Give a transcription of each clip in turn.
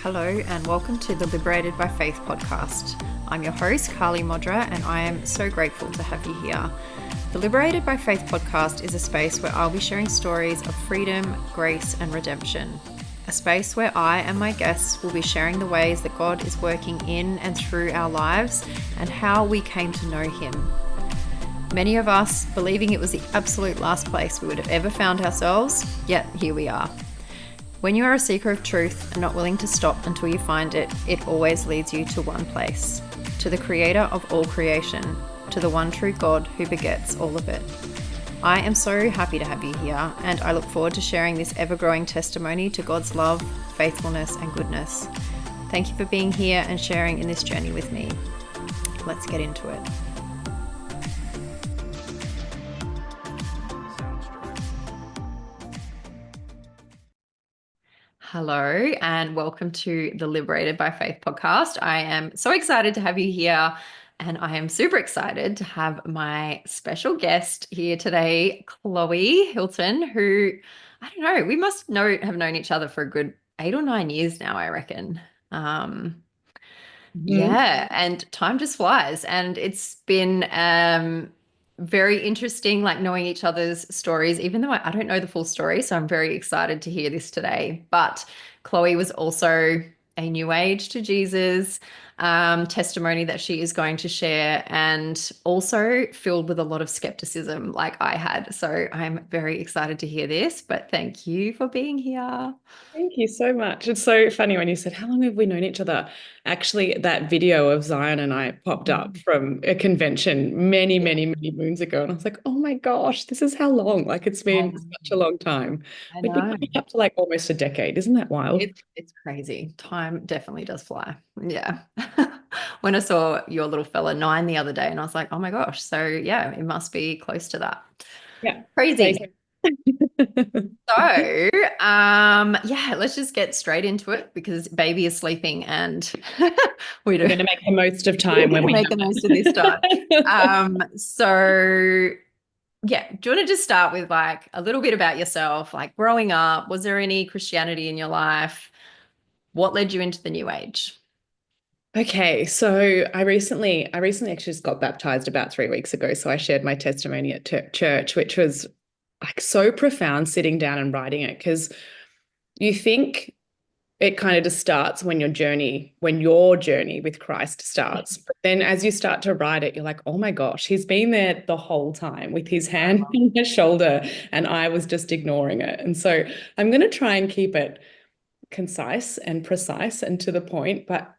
Hello and welcome to the Liberated by Faith podcast. I'm your host, Carly Modra, and I am so grateful to have you here. The Liberated by Faith podcast is a space where I'll be sharing stories of freedom, grace, and redemption. A space where I and my guests will be sharing the ways that God is working in and through our lives and how we came to know Him. Many of us believing it was the absolute last place we would have ever found ourselves, yet here we are. When you are a seeker of truth and not willing to stop until you find it, it always leads you to one place, to the Creator of all creation, to the one true God who begets all of it. I am so happy to have you here, and I look forward to sharing this ever-growing testimony to God's love, faithfulness, and goodness. Thank you for being here and sharing in this journey with me. Let's get into it. Hello and welcome to the Liberated by Faith podcast. I am so excited to have you here, and I am super excited to have my special guest here today, Chloe Hilton, who, I don't know, we must have known each other for a good 8 or 9 years now, I reckon. Yeah, and time just flies, and it's been very interesting, like knowing each other's stories, even though I don't know the full story. So I'm very excited to hear this today. But Chloe was also a new age to Jesus testimony that she is going to share, and also filled with a lot of skepticism like I had. So I'm very excited to hear this, but thank you for being here. Thank you so much. It's so funny when you said, how long have we known each other? Actually, that video of Zion and I popped up from a convention many moons ago. And I was like, oh my gosh, this is how long. Like, it's been such a long time. I We'd be know. coming up to like almost a decade. Isn't that wild? It's crazy. Time definitely does fly. Yeah. When I saw your little fella 9 the other day, and I was like, oh my gosh. So yeah, it must be close to that. Yeah. Crazy. Amazing. So, yeah, let's just get straight into it because baby is sleeping and we We're do going to make the most of we're time when gonna we make the most of this time. have So yeah, do you want to just start with like a little bit about yourself, like growing up? Was there any Christianity in your life? What led you into the New Age? Okay, so I recently actually just got baptized about 3 weeks ago. So I shared my testimony at church, which was like so profound sitting down and writing it, because you think it kind of just starts when your journey with Christ starts. But then as you start to write it, you're like, oh my gosh, he's been there the whole time with his hand on his shoulder, and I was just ignoring it. And so I'm going to try and keep it concise and precise and to the point, but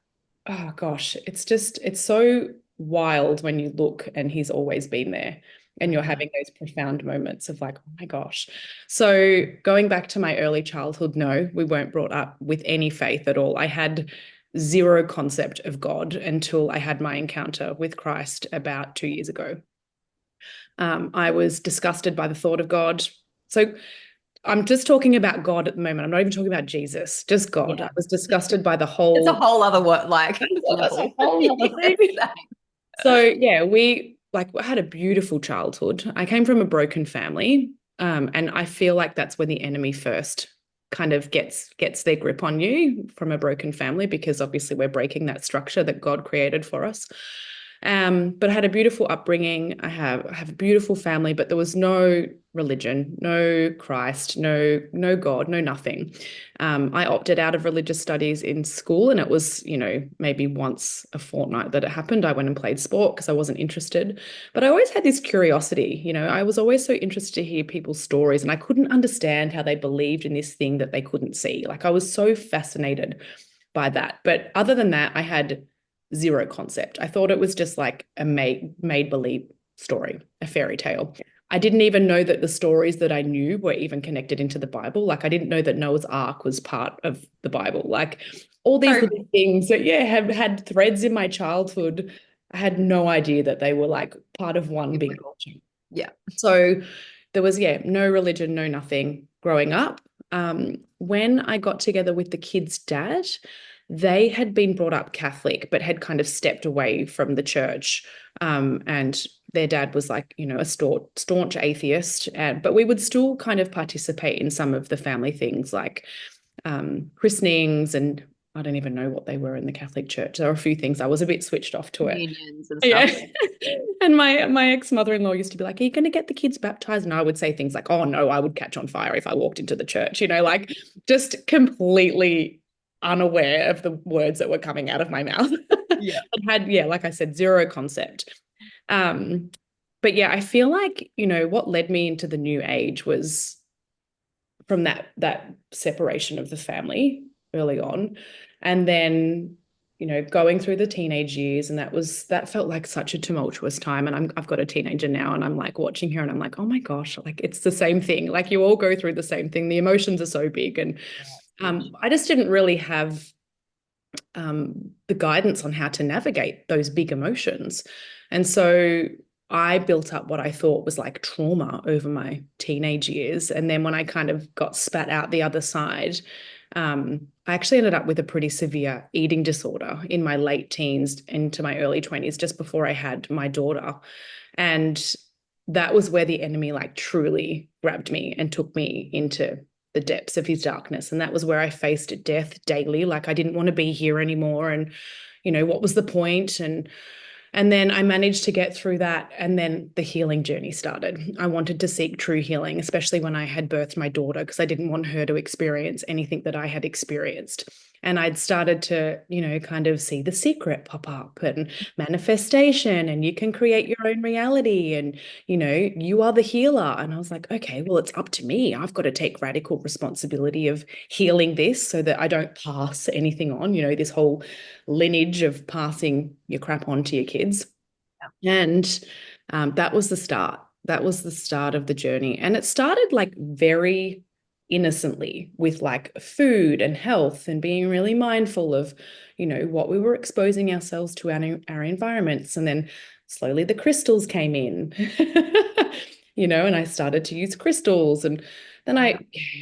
oh gosh, it's so wild when you look and he's always been there and you're having those profound moments of like, oh my gosh. So going back to my early childhood, no, we weren't brought up with any faith at all. I had zero concept of God until I had my encounter with Christ about 2 years ago. I was disgusted by the thought of God. So I'm just talking about God at the moment. I'm not even talking about Jesus, just God. Yeah. I was disgusted by the It's a whole. whole other word, like That's a level. whole other thing. So yeah, we had a beautiful childhood. I came from a broken family, and I feel like that's when the enemy first kind of gets their grip on you, from a broken family, because obviously we're breaking that structure that God created for us. But I had a beautiful upbringing. I have a beautiful family, but there was no religion, no Christ, no God, no nothing. I opted out of religious studies in school, and it was, maybe once a fortnight that it happened. I went and played sport because I wasn't interested. But I always had this curiosity, I was always so interested to hear people's stories, and I couldn't understand how they believed in this thing that they couldn't see. Like, I was so fascinated by that. But other than that, I had zero concept. I thought it was just like a made-believe story, a fairy tale. I didn't even know that the stories that I knew were even connected into the Bible. Like, I didn't know that Noah's Ark was part of the Bible. Like, all these little things that, have had threads in my childhood. I had no idea that they were like part of one big culture. Yeah. So there was, no religion, no nothing growing up. When I got together with the kids' dad, they had been brought up Catholic, but had kind of stepped away from the church. And their dad was like, a staunch atheist. But we would still kind of participate in some of the family things, like christenings and I don't even know what they were in the Catholic Church. There were a few things I was a bit switched off to it. Communions and Yeah. stuff. And my ex-mother-in-law used to be like, are you going to get the kids baptized? And I would say things like, oh no, I would catch on fire if I walked into the church, like just completely unaware of the words that were coming out of my mouth. Yeah. And had, yeah, like I said, zero concept. But yeah, I feel like, what led me into the new age was from that separation of the family early on. And then, going through the teenage years, and that felt like such a tumultuous time. And I've got a teenager now, and I'm like watching her and I'm like, oh my gosh, like it's the same thing. Like you all go through the same thing. The emotions are so big. And I just didn't really have the guidance on how to navigate those big emotions. And so I built up what I thought was like trauma over my teenage years. And then when I kind of got spat out the other side, I actually ended up with a pretty severe eating disorder in my late teens into my early 20s, just before I had my daughter. And that was where the enemy like truly grabbed me and took me into the depths of his darkness. And that was where I faced death daily. Like I didn't want to be here anymore. And, what was the point? And then I managed to get through that. And then the healing journey started. I wanted to seek true healing, especially when I had birthed my daughter, because I didn't want her to experience anything that I had experienced. And I'd started to, kind of see The Secret pop up and manifestation, and you can create your own reality, and, you are the healer. And I was like, okay, well, it's up to me. I've got to take radical responsibility of healing this so that I don't pass anything on, this whole lineage of passing your crap on to your kids. Yeah. And that was the start. That was the start of the journey. And it started like very innocently with like food and health and being really mindful of, what we were exposing ourselves to our environments. And then slowly the crystals came in, and I started to use crystals. And then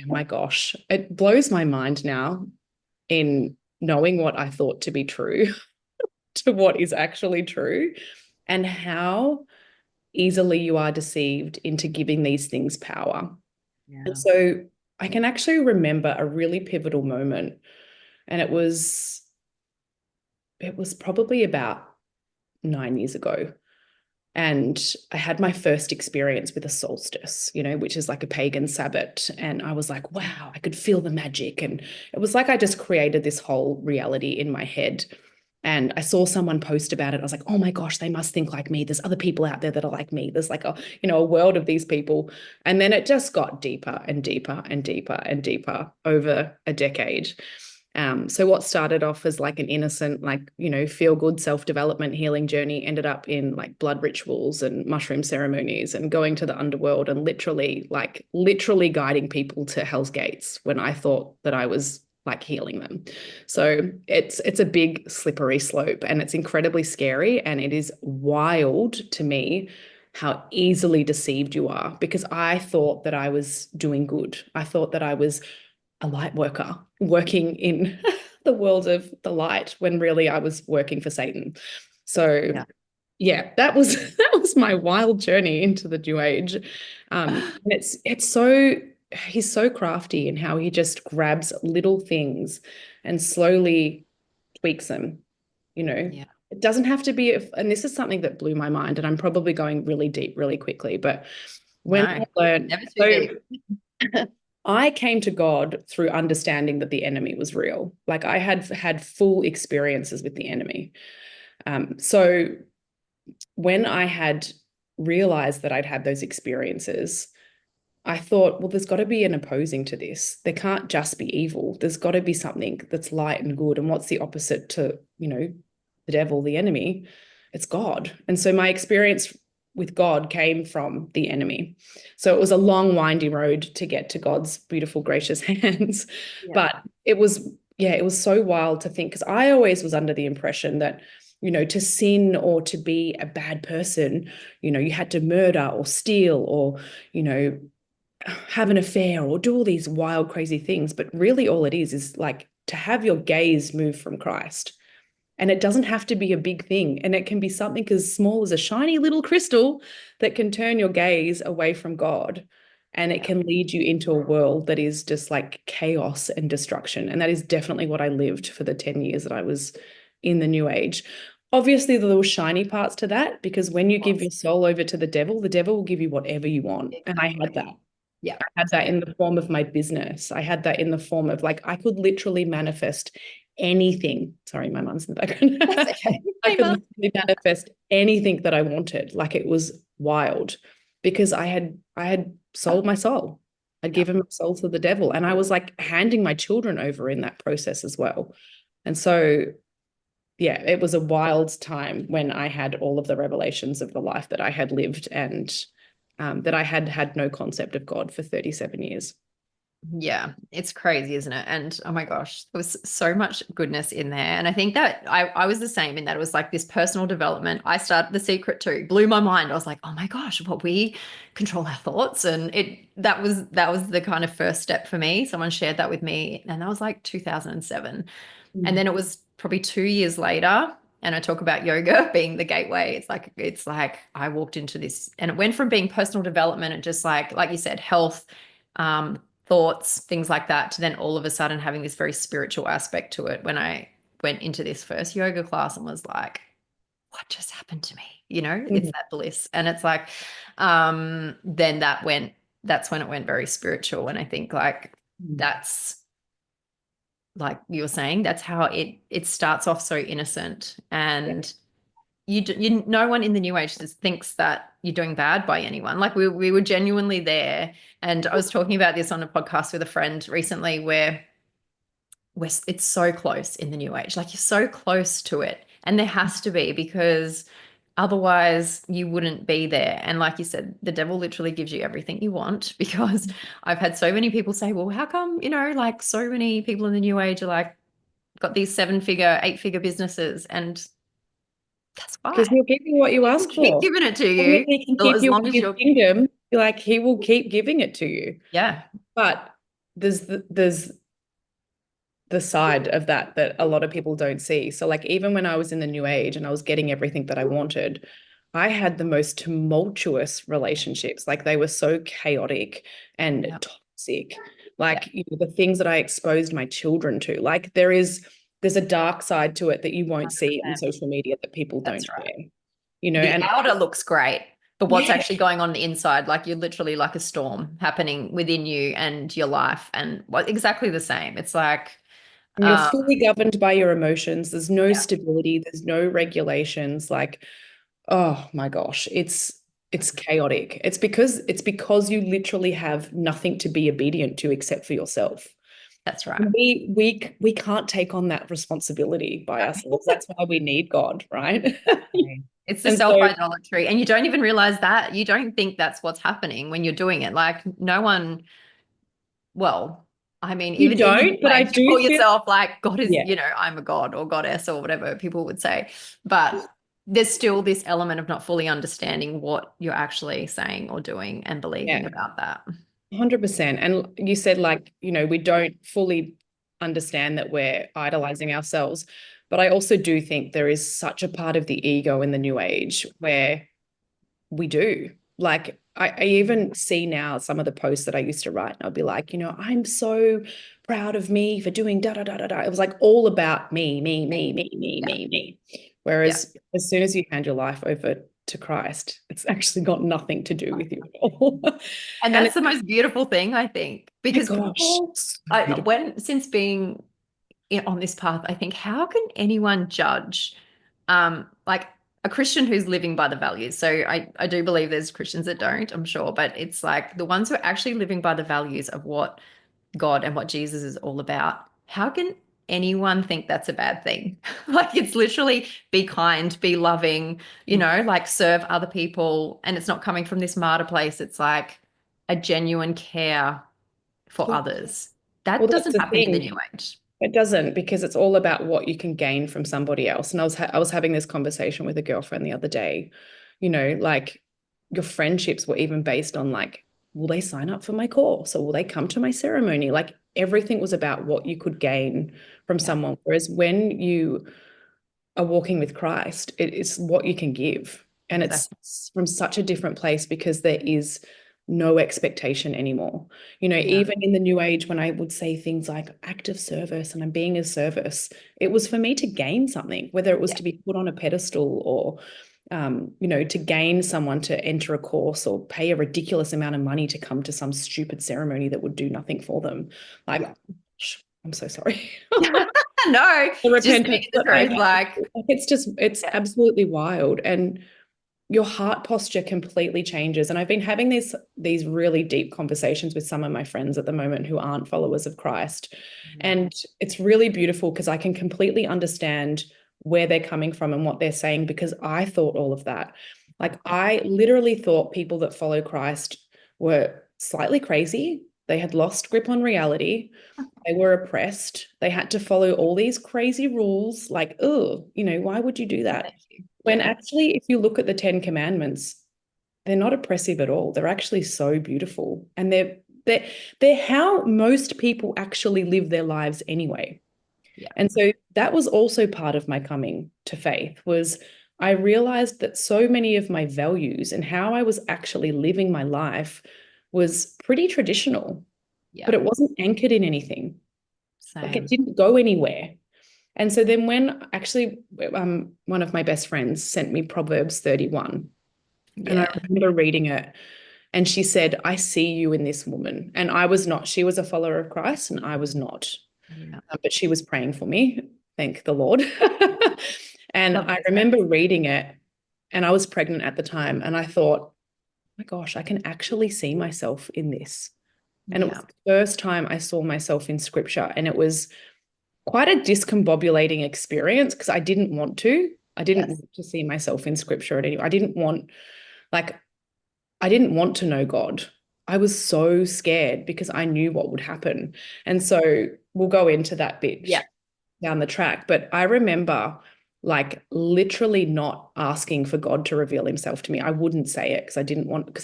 my gosh, it blows my mind now in knowing what I thought to be true to what is actually true, and how easily you are deceived into giving these things power. Yeah. And so I can actually remember a really pivotal moment, and it was probably about 9 years ago. And I had my first experience with a solstice, which is like a pagan Sabbath. And I was like, wow, I could feel the magic. And it was like I just created this whole reality in my head. And I saw someone post about it. I was like, oh my gosh, they must think like me. There's other people out there that are like me. There's like a world of these people. And then it just got deeper and deeper and deeper and deeper over a decade. So what started off as like an innocent, like, feel good self-development healing journey ended up in like blood rituals and mushroom ceremonies and going to the underworld and literally guiding people to Hell's Gates when I thought that I was like healing them. So it's a big slippery slope, and it's incredibly scary, and it is wild to me how easily deceived you are, because I thought that I was doing good. I thought that I was a light worker working in the world of the light, when really I was working for Satan. So yeah, that was my wild journey into the new age. And he's so crafty in how he just grabs little things and slowly tweaks them, It doesn't have to be, and this is something that blew my mind, and I'm probably going really deep really quickly, but when I learned, never too deep. I came to God through understanding that the enemy was real. Like I had full experiences with the enemy. So when I had realized that I'd had those experiences, I thought, well, there's got to be an opposing to this. There can't just be evil. There's got to be something that's light and good. And what's the opposite to, the devil, the enemy? It's God. And so my experience with God came from the enemy. So it was a long, winding road to get to God's beautiful, gracious hands. Yeah. But it was so wild to think, because I always was under the impression that, to sin or to be a bad person, you had to murder or steal or, have an affair or do all these wild, crazy things. But really all it is like to have your gaze move from Christ. And it doesn't have to be a big thing. And it can be something as small as a shiny little crystal that can turn your gaze away from God and it can lead you into a world that is just like chaos and destruction. And that is definitely what I lived for the 10 years that I was in the New Age. Obviously, the little shiny parts to that, because when you give your soul over to the devil will give you whatever you want. And I had that. Yeah. I had that in the form of my business. I had that in the form of like, I could literally manifest anything. Sorry, my mum's in the background. That's okay. I could literally manifest anything that I wanted. Like, it was wild because I had sold my soul. I'd given my soul to the devil. And I was like handing my children over in that process as well. And so, yeah, it was a wild time when I had all of the revelations of the life that I had lived, and that I had had no concept of God for 37 years. Yeah, it's crazy, isn't it? And oh my gosh, there was so much goodness in there. And I think that I was the same in that it was like this personal development. I started The Secret too, blew my mind. I was like, oh my gosh, what we control our thoughts. And that was the kind of first step for me. Someone shared that with me, and that was like 2007. And then it was probably 2 years later. And I talk about yoga being the gateway. It's like I walked into this, and it went from being personal development and just like you said, health, thoughts, things like that, to then all of a sudden having this very spiritual aspect to it when I went into this first yoga class and was like, what just happened to me? It's that bliss. And it's like, then that's when it went very spiritual. And I think like that's, like you were saying, that's how it starts off so innocent, and no one in the New Age just thinks that you're doing bad by anyone. Like we were genuinely there. And I was talking about this on a podcast with a friend recently where it's so close in the New Age. Like you're so close to it. And there has to be, because otherwise you wouldn't be there. And like you said, the devil literally gives you everything you want, because I've had so many people say, well, how come, like so many people in the New Age are like got these 7-figure, 8-figure businesses? And that's why. Because he'll give you what you ask Keep for. giving it to you. He can keep As you long in as his you're, kingdom, like he will keep giving it to you. yeah, But there's the side of that a lot of people don't see. So like even when I was in the New Age and I was getting everything that I wanted, I had the most tumultuous relationships. Like they were so chaotic and toxic. Like the things that I exposed my children to. Like there's a dark side to it that you won't see on social media that people don't share. The And outer looks great, but what's actually going on the inside, like you're literally like a storm happening within you and your life, and exactly the same. It's like, and you're fully governed by your emotions. There's no stability. There's no regulations. Like, oh my gosh, it's chaotic. It's because you literally have nothing to be obedient to except for yourself. That's right. And we can't take on that responsibility by ourselves. That's why we need God, right? It's the self-idolatry, and you don't even realize that. You don't think that's what's happening when you're doing it. Like no one, well, I mean, You even don't, but I you do call feel, yourself like God is, I'm a god or goddess or whatever people would say. But there's still this element of not fully understanding what you're actually saying or doing and believing about that. 100%. And you said like, we don't fully understand that we're idolizing ourselves. But I also do think there is such a part of the ego in the New Age where we do. Like I even see now some of the posts that I used to write, and I'll be like, I'm so proud of me for doing da da da da da. It was like all about me, me, me, me, me, me, me. Whereas as soon as you hand your life over to Christ, it's actually got nothing to do with you at all. And that's the most beautiful thing, I think, because since being on this path, I think, how can anyone judge like a Christian who's living by the values? So I do believe there's Christians that don't, I'm sure, but it's like the ones who are actually living by the values of what God and what Jesus is all about. How can anyone think that's a bad thing? Like it's literally be kind, be loving, like serve other people. And it's not coming from this martyr place. It's like a genuine care for others. That doesn't happen in the New Age. It doesn't, because it's all about what you can gain from somebody else. And I was having this conversation with a girlfriend the other day, like your friendships were even based on like, will they sign up for my course or will they come to my ceremony? Like everything was about what you could gain from someone. Whereas when you are walking with Christ, it's what you can give. And it's from such a different place, because there is no expectation anymore. Yeah. Even in the new age, when I would say things like act of service and I'm being of service, it was for me to gain something, whether it was to be put on a pedestal or, to gain someone to enter a course or pay a ridiculous amount of money to come to some stupid ceremony that would do nothing for them. Like, I'm so sorry. No, The just repentance speaking the that I truth, it's absolutely wild. And your heart posture completely changes. And I've been having these really deep conversations with some of my friends at the moment who aren't followers of Christ. And it's really beautiful because I can completely understand where they're coming from and what they're saying, because I thought all of that. Like, I literally thought people that follow Christ were slightly crazy. They had lost grip on reality. They were oppressed. They had to follow all these crazy rules. Like, oh, why would you do that? When actually, if you look at the 10 Commandments, they're not oppressive at all. They're actually so beautiful. And they're how most people actually live their lives anyway. Yeah. And so that was also part of my coming to faith, was I realized that so many of my values and how I was actually living my life was pretty traditional, but it wasn't anchored in anything. Like, it didn't go anywhere. And so then when actually one of my best friends sent me Proverbs 31, and I remember reading it, and she said, I see you in this woman. And I was not. She was a follower of Christ and I was not. But she was praying for me. Thank the Lord. And I remember reading it, and I was pregnant at the time, and I thought, oh my gosh, I can actually see myself in this. And it was the first time I saw myself in scripture, and it was quite a discombobulating experience because I didn't want to. I didn't want to see myself in scripture at any. I didn't want to know God. I was so scared because I knew what would happen. And so we'll go into that bit down the track. But I remember literally not asking for God to reveal himself to me. I wouldn't say it because I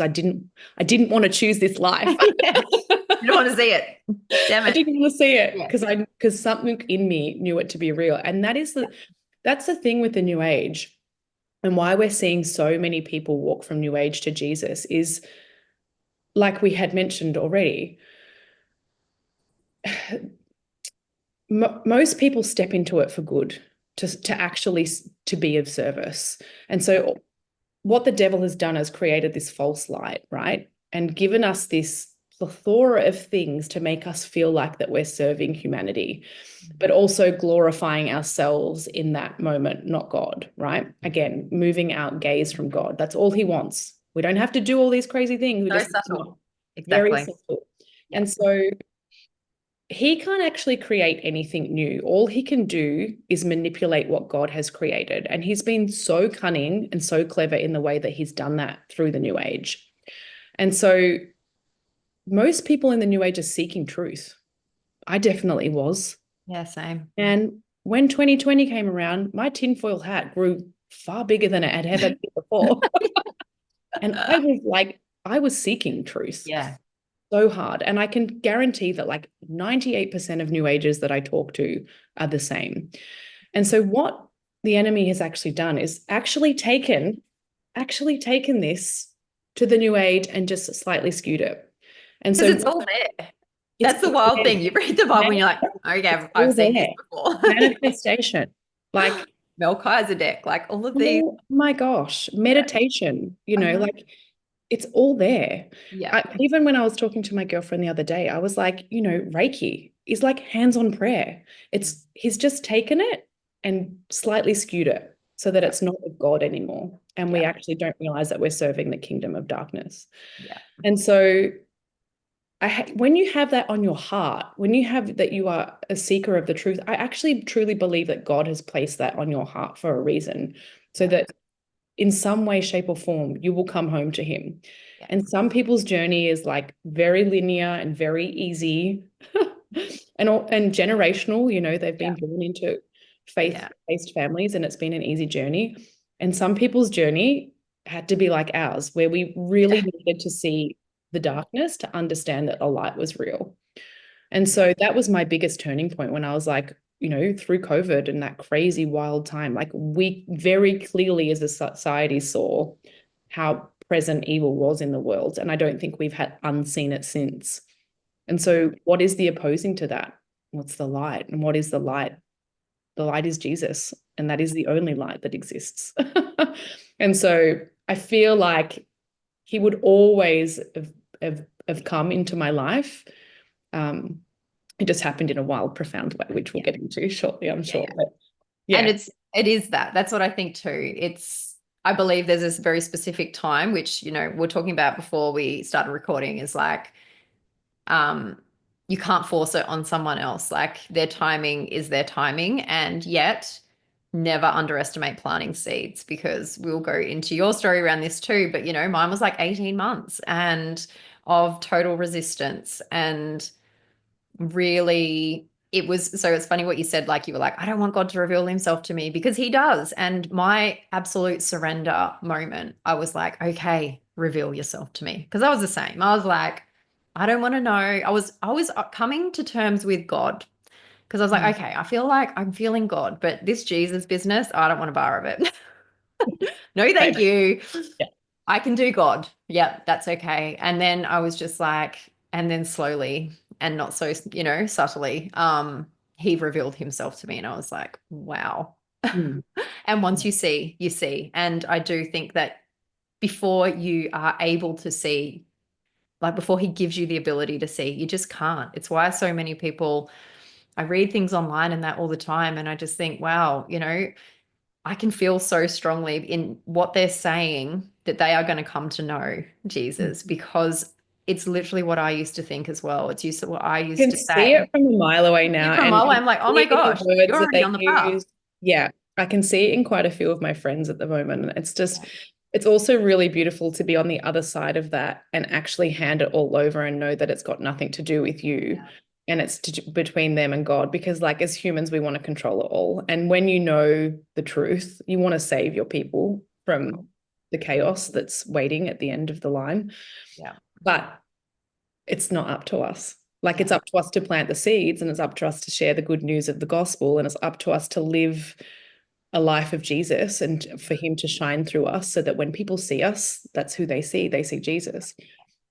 didn't want to choose this life. You don't want to see it. Damn it. I didn't want to see it because something in me knew it to be real. And that's the thing with the new age, and why we're seeing so many people walk from new age to Jesus is, like we had mentioned already, most people step into it for good, to actually to be of service. And so what the devil has done is created this false light, right? And given us this plethora of things to make us feel like that we're serving humanity, but also glorifying ourselves in that moment, not God, right? Again, moving our gaze from God. That's all he wants. We don't have to do all these crazy things. Very subtle. Very subtle. And so he can't actually create anything new. All he can do is manipulate what God has created. And he's been so cunning and so clever in the way that he's done that through the new age. And so most people in the new age are seeking truth. I definitely was. Yeah, same. And when 2020 came around, my tinfoil hat grew far bigger than it had ever been before. And I was seeking truth. Yeah. So hard. And I can guarantee that 98% of new agers that I talk to are the same. And so what the enemy has actually done is actually taken this to the new age and just slightly skewed it. And so it's all there. That's the wild thing. You read the Bible and you're like, okay, I've seen this before. Manifestation. Melchizedek, all of these. Oh my gosh. Meditation, it's all there. Yeah. Even when I was talking to my girlfriend the other day, I was like, Reiki is like hands-on prayer. He's just taken it and slightly skewed it so that it's not of God anymore. And we actually don't realize that we're serving the kingdom of darkness. Yeah. And so when you have that on your heart, when you have that you are a seeker of the truth, I actually truly believe that God has placed that on your heart for a reason, so that in some way, shape, or form, you will come home to him. Yeah. And some people's journey is very linear and very easy and generational. They've been born into faith-based families, and it's been an easy journey. And some people's journey had to be like ours, where we really needed to see the darkness to understand that the light was real. And so that was my biggest turning point when I was through COVID and that crazy wild time, we very clearly as a society saw how present evil was in the world. And I don't think we've had unseen it since. And so what is the opposing to that? What's the light? And what is the light? The light is Jesus, and that is the only light that exists. And so I feel like he would always have come into my life. It just happened in a wild, profound way, which we'll get into shortly, I'm sure. Yeah. But yeah. And it is that. That's what I think too. I believe there's this very specific time, which, we're talking about before we started recording, is like, you can't force it on someone else. Like, their timing is their timing. And yet never underestimate planting seeds, because we'll go into your story around this too. But, mine was like 18 months and of total resistance. And really, it's funny what you said. Like, you were like, I don't want God to reveal himself to me, because he does. And my absolute surrender moment, I was like, okay, reveal yourself to me. Because I was the same. I was like, I don't want to know. I was coming to terms with God, because I was like, okay, I feel like I'm feeling God, but this Jesus business, I don't want to borrow it. No, thank you. Yeah. I can do God. Yeah, that's okay. And then I was just like, and then slowly and not so, subtly, he revealed himself to me, and I was like, wow. And once you see, you see. And I do think that before you are able to see, like before he gives you the ability to see, you just can't. It's why so many people, I read things online and that all the time, and I just think, wow, I can feel so strongly in what they're saying that they are going to come to know Jesus, because it's literally what I used to think as well. It's used to what I used to say. See it from a mile away now. From a mile away, I'm like, oh my gosh, you're already on the path. Yeah, I can see it in quite a few of my friends at the moment. It's just, it's also really beautiful to be on the other side of that and actually hand it all over and know that it's got nothing to do with you. Yeah. And it's between them and God, because like as humans, we want to control it all. And when you know the truth, you want to save your people from the chaos that's waiting at the end of the line. Yeah. But it's not up to us. Like, it's up to us to plant the seeds, and it's up to us to share the good news of the gospel, and it's up to us to live a life of Jesus and for him to shine through us, so that when people see us, that's who they see. They see Jesus.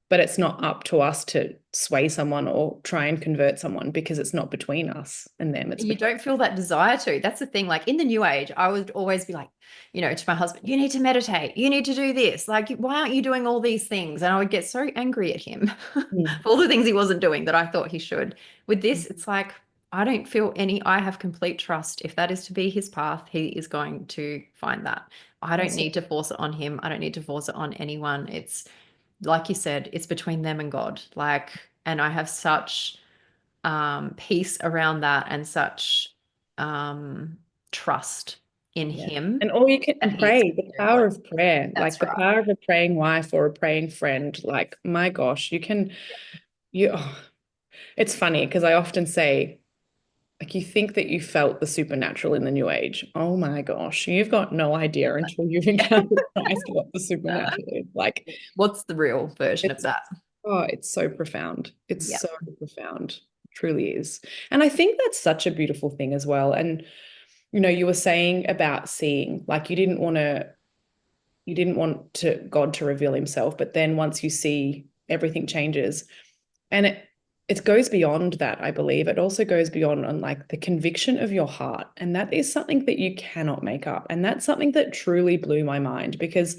But it's not up to us to sway someone or try and convert someone, because it's not between us and them. You don't feel that desire to. That's the thing. Like in the new age, I would always be like, to my husband, you need to meditate. You need to do this. Like, why aren't you doing all these things? And I would get so angry at him for all the things he wasn't doing that I thought he should. With this, it's like, I don't feel I have complete trust. If that is to be his path, he is going to find that. I don't need to force it on him. I don't need to force it on anyone. It's like you said, it's between them and God. Like, and I have such peace around that, and such trust in him. And all you can pray, the power of prayer, like the power of a praying wife or a praying friend. Like, my gosh, it's funny because I often say, like, you think that you felt the supernatural in the new age. Oh my gosh, you've got no idea until you've encountered Christ what the supernatural is. Like, what's the real version of that? Oh, it's so profound. It's so profound. It truly is. And I think that's such a beautiful thing as well. And, you were saying about seeing, like, you didn't want God to reveal himself, but then once you see, everything changes. And it goes beyond that, I believe. It also goes beyond on like the conviction of your heart. And that is something that you cannot make up. And that's something that truly blew my mind, because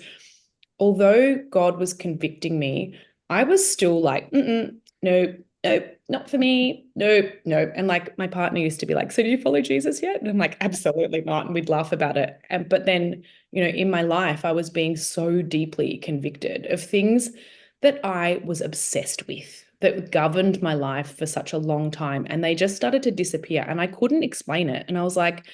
although God was convicting me, I was still like, no, not for me. No. And like my partner used to be like, so do you follow Jesus yet? And I'm like, absolutely not. And we'd laugh about it. But then, in my life, I was being so deeply convicted of things that I was obsessed with, that governed my life for such a long time. And they just started to disappear, and I couldn't explain it. And I was like,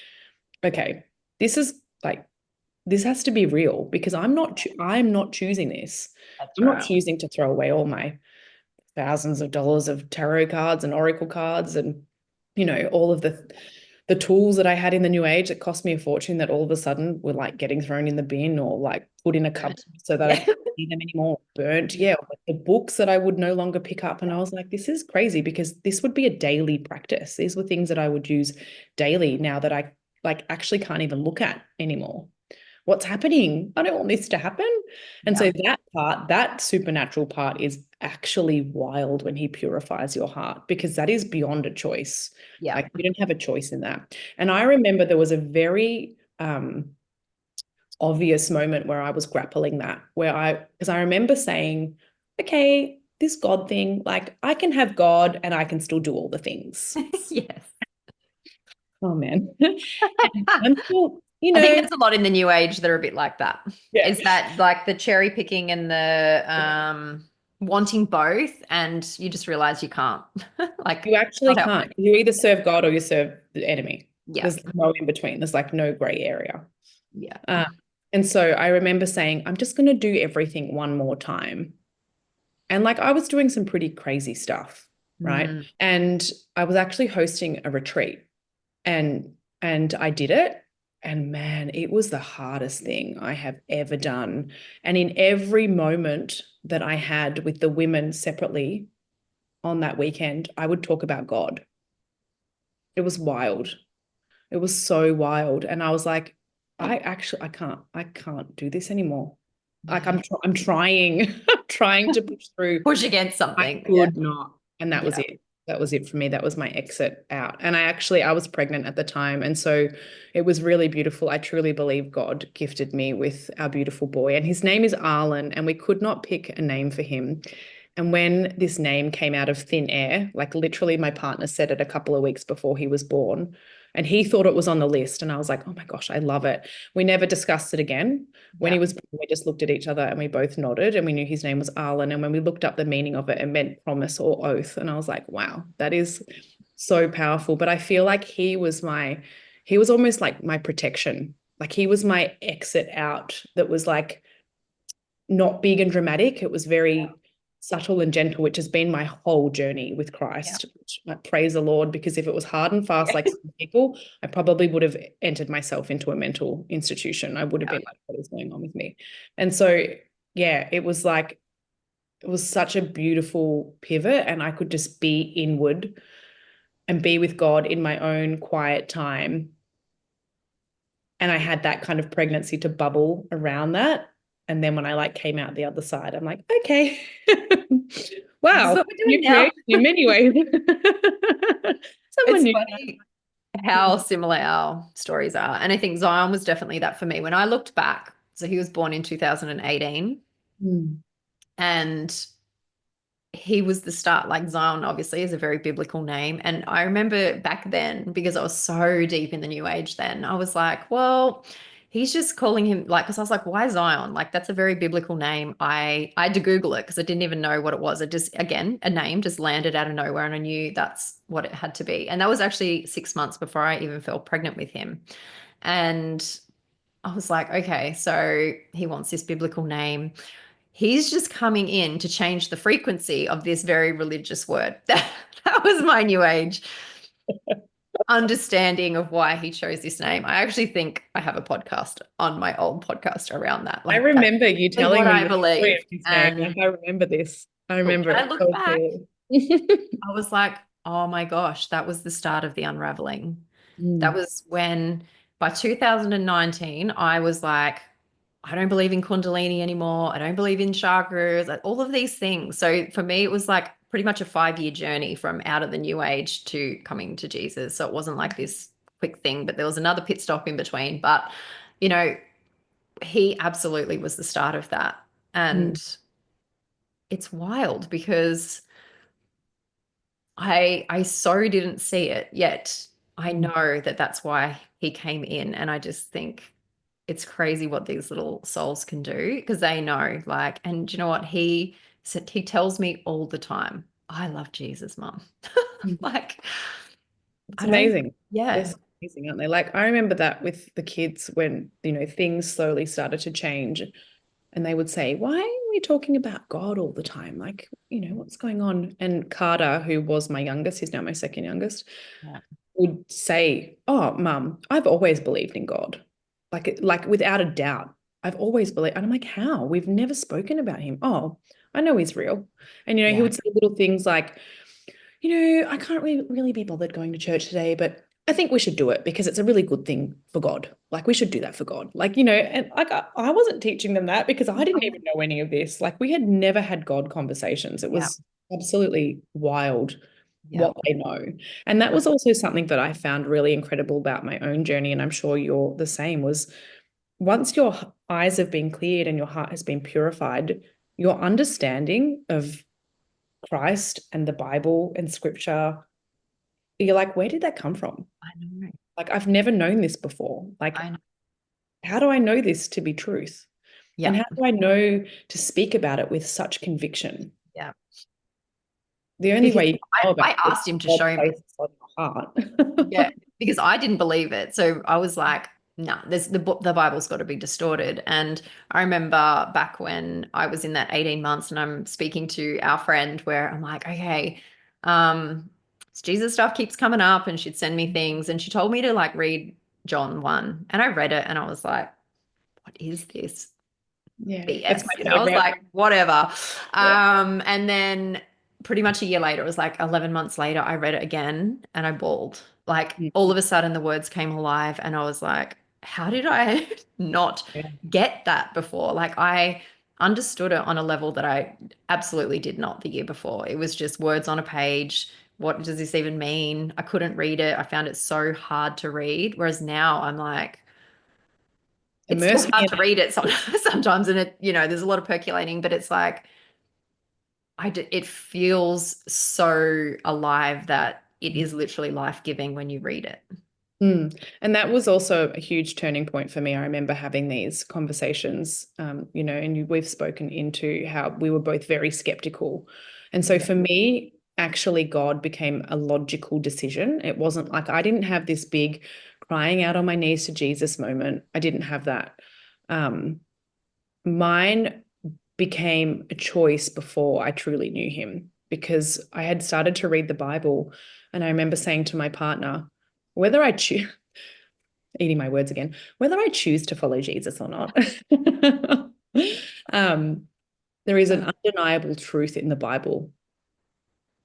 okay, this has to be real, because I'm not choosing this. I'm not choosing to throw away all my thousands of dollars of tarot cards and oracle cards and, all of the tools that I had in the new age that cost me a fortune, that all of a sudden were like getting thrown in the bin or like put in a cupboard so that I couldn't see them anymore. Burnt. Yeah. The books that I would no longer pick up. And I was like, this is crazy, because this would be a daily practice. These were things that I would use daily now that I like actually can't even look at anymore. what's happening? I don't want this to happen. And Yeah. so that supernatural part is actually wild when he purifies your heart, because that is beyond a choice. Yeah. Like you don't have a choice in that. And I remember there was a very obvious moment where I was grappling that, because I remember saying, okay, this God thing, like I can have God and I can still do all the things. Yes. Oh man. And I'm still, I think there's a lot in the new age that are a bit like that. yeah. Is that like the cherry picking and the wanting both, and you just realize you can't. Like, You actually not helping. can't. You either serve God or you serve the enemy. Yeah. There's no in between. There's like no gray area. Yeah. Uh, and so I remember saying, I'm just going to do everything one more time. And like I was doing some pretty crazy stuff, right? Mm. And I was actually hosting a retreat, and I did it. And man, it was the hardest thing I have ever done. And in every moment that I had with the women separately on that weekend, I would talk about God. It was wild. It was so wild. And I was like, I can't do this anymore. Like Yeah. I'm trying, I'm trying to push through. Push against I something. Yeah. could not. And that was Yeah. it. That was it for me. That was my exit out. And I was pregnant at the time. And so it was really beautiful. I truly believe God gifted me with our beautiful boy. And his name is Arlen. And we could not pick a name for him. And when this name came out of thin air, like literally my partner said it a couple of weeks before he was born, and he thought it was on the list. And I was like, oh my gosh, I love it. We never discussed it again. When he Yeah. was born, we just looked at each other and we both nodded, and we knew his name was Arlen. And when we looked up the meaning of it, it meant promise or oath. And I was like, wow, that is so powerful. But I feel like he was almost like my protection. Like he was my exit out that was like not big and dramatic. It was very subtle and gentle, which has been my whole journey with Yeah. Christ. Which, like, praise the Lord, because if it was hard and fast Yeah. like some people, I probably would have entered myself into a mental institution. I would have Yeah. been like, what is going on with me? And so, yeah, it was like, it was such a beautiful pivot, and I could just be inward and be with God in my own quiet time. And I had that kind of pregnancy to bubble around that. And then when I like came out the other side, I'm like, okay, This is wow, what we're doing new now. creation in many ways. Someone It's new. funny how similar our stories are. And I think Zion was definitely that for me. When I looked back, so he was born in 2018, Mm. and he was the start. Like Zion obviously is a very biblical name. And I remember back then, because I was so deep in the new age then, I was like, well, he's just calling him, like, because I was like, why Zion? Like, that's a very biblical name. I had to Google it because I didn't even know what it was. It just, again, a name just landed out of nowhere, and I knew that's what it had to be. And that was actually 6 months before I even fell pregnant with him. And I was like, okay, so he wants this biblical name. He's just coming in to change the frequency of this very religious word. That was my new age understanding of why he chose this name. I actually think I have a podcast on my old podcast around that. I Like, that's remember you really telling what me I the story of believed. his name. And Like, I remember this. I remember when I it look so back, clearly. I was like, oh my gosh, that was the start of the unraveling. That Mm. was when by 2019, I was like, I don't believe in Kundalini anymore. I don't believe in chakras, like all of these things. So for me, it was like pretty much a 5-year journey from out of the new age to coming to Jesus. So it wasn't like this quick thing, but there was another pit stop in between. But, you know, he absolutely was the start of that. Mm. And it's wild because I so didn't see it, yet I Mm. know that that's why he came in. And I just think it's crazy what these little souls can do, because they know, like, and you know what? He said, he tells me all the time, I love Jesus, Mum. Mm. Like, It's I don't, amazing. They're yeah, so amazing, aren't they? Like I remember that with the kids when, things slowly started to change, and they would say, why are we talking about God all the time? Like, what's going on? And Carter, who was my youngest, he's now my second youngest, yeah, would say, oh, Mum, I've always believed in God. Like without a doubt. I've always believed. And I'm like, how? We've never spoken about him. Oh, I know he's real. And, he yeah, would say little things like, I can't really be bothered going to church today, but I think we should do it because it's a really good thing for God. Like we should do that for God. Like, you know, and like I wasn't teaching them that because I didn't even know any of this. Like we had never had God conversations. It Yeah. was absolutely wild Yeah. what they know. And that was also something that I found really incredible about my own journey. And I'm sure you're the same, was once your eyes have been cleared and your heart has been purified, your understanding of Christ and the Bible and scripture, you're like, where did that come from? I know. Like, I've never known this before. Like, I know. how do I know this to be truth? And Yeah. how do I know to speak about it with such conviction? Yeah. The only Because way you can know about I it is asked him to God show me. places on your heart. Yeah, because I didn't believe it. So I was like, no, there's the Bible's got to be distorted. And I remember back when I was in that 18 months and I'm speaking to our friend where I'm like, okay, this Jesus stuff keeps coming up, and she'd send me things and she told me to like read John 1, and I read it and I was like, what is this Yeah, that's BS? my You know, I was favorite. like, whatever. Yeah. And then pretty much a year later, it was like 11 months later, I read it again and I bawled. Like all of a sudden the words came alive and I was like, how did I not Yeah. get that before? Like I understood it on a level that I absolutely did not the year before. It was just words on a page. What does this even mean? I couldn't read it. I found it so hard to read. Whereas now I'm like, it's still Immerse me hard in to read it sometimes, and it, you know, there's a lot of percolating, but it's like it feels so alive that it is literally life-giving when you read it. Mm. And that was also a huge turning point for me. I remember having these conversations, you know, and we've spoken into how we were both very skeptical. And so Yeah. for me, actually, God became a logical decision. It wasn't like I didn't have this big crying out on my knees to Jesus moment. I didn't have that. Mine became a choice before I truly knew him because I had started to read the Bible. And I remember saying to my partner, whether I choose, eating my words again, whether I choose to follow Jesus or not, um, there is an undeniable truth in the Bible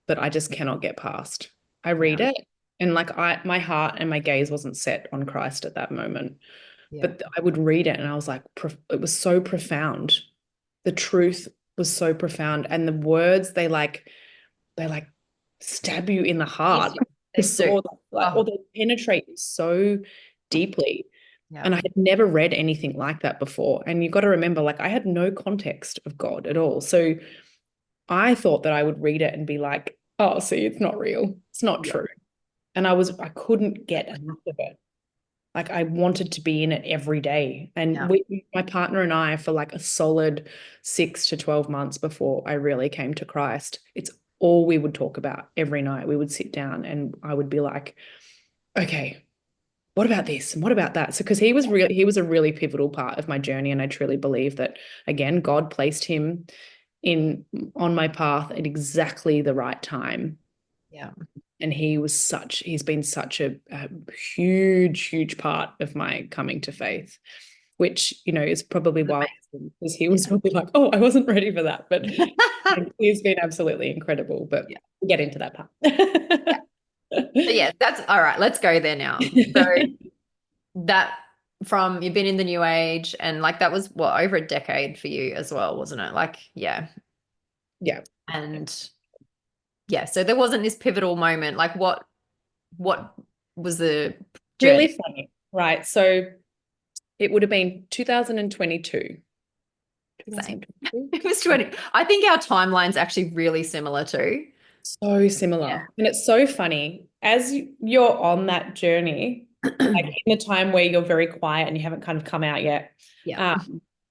that I just cannot get past. I read Yeah. it and like my heart and my gaze wasn't set on Christ at that moment, Yeah. but I would read it and I was like, it was so profound. The truth was so profound, and the words they like stab you in the Yes, heart. they do. Or Oh, they penetrate you so deeply. yeah. And I had never read anything like that before. And you've got to remember, like, I had no context of God at all. So I thought that I would read it and be like, oh, see, it's not real. It's not Yeah. true. And I couldn't get enough of it. Like I wanted to be in it every day. And Yeah. my partner and I, for like a solid 6 to 12 months before I really came to Christ, it's all we would talk about every night. We would sit down and I would be like, okay, what about this and what about that? So because he was a really pivotal part of my journey. And I truly believe that again, God placed him in on my path at exactly the right time. Yeah. And he's been such a huge part of my coming to faith, which, you know, is probably why, because he was Yeah. probably like, oh, I wasn't ready for that. But he's been absolutely incredible. But Yeah. we'll get into that Yeah. part. But yeah, that's all right. Let's go there now. So that from you've been in the new age, and like that was what, over a decade for you as well, wasn't it? Like, yeah. Yeah. And yeah, so there wasn't this pivotal moment. Like what was the Really journey? funny. Right. So it would have been 2022. Same. 2022? It was 20. I think our timeline's actually really similar too. So Yeah. similar. And it's so funny. As you're on that journey, like in the time where you're very quiet and you haven't kind of come out yet, Yeah.